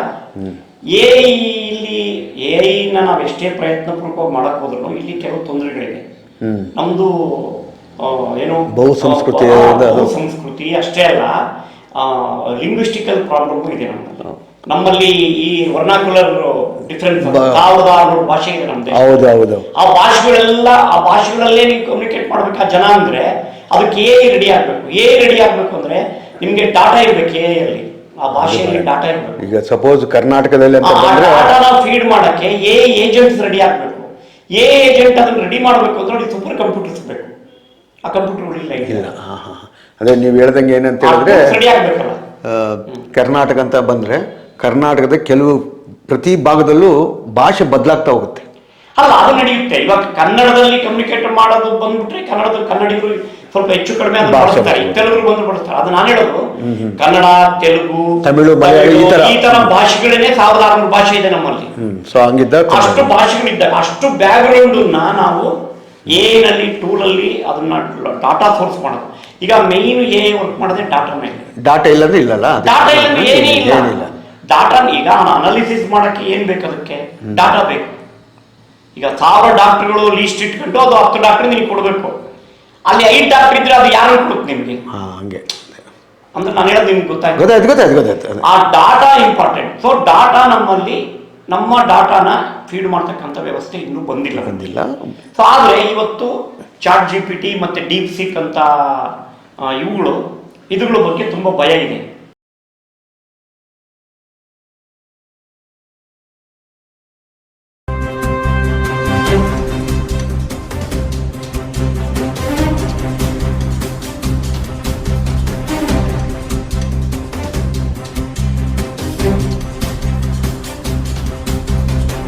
ಎಐನ ನಾವು ಎಷ್ಟೇ ಪ್ರಯತ್ನ ಪೂರ್ವಕವಾಗಿ ಮಾಡಕ್ ಹೋದ್ರು ಇಲ್ಲಿ ಕೆಲವು ತೊಂದರೆಗಳಿವೆ. ನಮ್ದು ಏನು ಬಹು ಸಂಸ್ಕೃತಿ ಅಷ್ಟೇ ಅಲ್ಲ, ಲಿಂಗ್ವಿಸ್ಟಿಕಲ್ ಪ್ರಾಬ್ಲಮ್ ಇದೆ ನಮ್ಮಲ್ಲಿ. ಈ ವರ್ನಾಕ್ಯುಲರ್ ಡಿಫರೆನ್ಸ್ 1600 ಭಾಷೆ ಇದೆ ನಮ್ದು. ಆ ಭಾಷೆಗಳಲ್ಲೇ ನೀವು ಕಮ್ಯುನಿಕೇಟ್ ಮಾಡ್ಬೇಕು ಆ ಜನ ಅಂದ್ರೆ ಅದಕ್ಕೆ ರೆಡಿ ಆಗ್ಬೇಕು ಅಂದ್ರೆ ನಿಮ್ಗೆ ಡಾಟಾ ಇರ್ಬೇಕು. ಅಲ್ಲಿ ಆ ಭಾಷೆಯಲ್ಲಿ ಡಾಟಾ ಇರ್ಬೇಕು. ಈಗ ಸಪೋಸ್ ಕರ್ನಾಟಕದಲ್ಲಿ ಡಾಟಾನ ಫೀಡ್ ಮಾಡಕ್ಕೆ ಏಜೆಂಟ್ಸ್ ರೆಡಿ ಆಗ್ಬೇಕು. ಏಜೆಂಟ್ ಅದನ್ನ ರೆಡಿ ಮಾಡ್ಬೇಕು ಅಂದ್ರೆ ಸೂಪರ್ ಕಂಪ್ಯೂಟರ್ಸ್ ಬೇಕು. ಆ ಕಂಪ್ಯೂಟರ್ ಇಲ್ಲ. ಅದೇ ನೀವು ಹೇಳ್ದಂಗೆ ಏನಂತ ಹೇಳಿದ್ರೆ, ರೆಡಿ ಆಗ್ಬೇಕಲ್ಲ. ಕರ್ನಾಟಕ ಅಂತ ಬಂದ್ರೆ ಕರ್ನಾಟಕದ ಕೆಲವು ಪ್ರತಿ ಭಾಗದಲ್ಲೂ ಭಾಷೆ ಬದಲಾಗ್ತಾ ಹೋಗುತ್ತೆ. ಅಲ್ಲ, ಅದು ನಡೆಯುತ್ತೆ. ಇವಾಗ ಕನ್ನಡದಲ್ಲಿ ಕಮ್ಯುನಿಕೇಟ್ ಮಾಡೋದು ಬಂದ್ಬಿಟ್ರೆ ಕನ್ನಡಿಗರು ಸ್ವಲ್ಪ ಹೆಚ್ಚು ಕಡಿಮೆ ಬಳಸ್ತಾರೆ. ತೆಲುಗು ಬಂದು ಬಳಸ್ತಾರೆ. ಅದು ನಾನು ಹೇಳೋದು ಕನ್ನಡ, ತೆಲುಗು, ತಮಿಳು, ಈ ತರ ಭಾಷೆಗಳೇನೆ 1600 ಭಾಷೆ ಇದೆ ನಮ್ಮಲ್ಲಿ. ಅಷ್ಟು ಭಾಷೆಗಳಿದ್ದಾಗ ಅಷ್ಟು ಬ್ಯಾಕ್ಗ್ರೌಂಡ್ ನಾವು ನಲ್ಲಿ ಟೂಲಲ್ಲಿ ಅದನ್ನ ಡಾಟಾ ಸೋರ್ಸ್ ಮಾಡೋದು. ಈಗ ಮೇನ್ ವರ್ಕ್ ಮಾಡೋದೇ ಡಾಟಾ ಮೇಲೆ. ಡಾಟಾ ಇಲ್ಲಂದ್ರೆ ಇಲ್ಲಲ್ಲ. ಡಾಟಾ ಇಲ್ಲಂದ್ರೆ ಏನೇ ಇಲ್ಲ. ಡಾಟಾ ಈಗ ಅನಾಲಿಸಿಸ್ ಮಾಡಕ್ಕೆ ಏನ್ ಬೇಕು? ಅದಕ್ಕೆ ಡಾಟಾ ಬೇಕು. ಈಗ 1000 ಡಾಕ್ಟರ್ಗಳು ಲೀಸ್ಟ್ ಇಟ್ಕೊಂಡು ಅದು 10 ಡಾಕ್ಟರ್ ನಿಮ್ಗೆ ಕೊಡ್ಬೇಕು. ಅಲ್ಲಿ 5 ಡಾಕ್ಟರ್ ಇದ್ರೆ ಅದು ಯಾರು ಕೊಡುತ್ತೆ ನಿಮ್ಗೆ? ಹಂಗೆ ಅಂದ್ರೆ ನಾನು ಹೇಳೋದು ನಿಮ್ಗೆ ಗೊತ್ತಾಯ್ತು. ಆ ಡಾಟಾ ಇಂಪಾರ್ಟೆಂಟ್. ಸೊ ಡಾಟಾ ನಮ್ಮಲ್ಲಿ, ನಮ್ಮ ಡಾಟಾನ ಫೀಡ್ ಮಾಡ್ತಕ್ಕಂಥ ವ್ಯವಸ್ಥೆ ಇನ್ನೂ ಬಂದಿಲ್ಲ. ಸೊ ಆದ್ರೆ ಇವತ್ತು ChatGPT ಮತ್ತೆ ಡೀಪ್ ಸೀಕ್ ಅಂತ ಇವುಗಳ ಬಗ್ಗೆ ತುಂಬಾ ಭಯ ಇದೆ.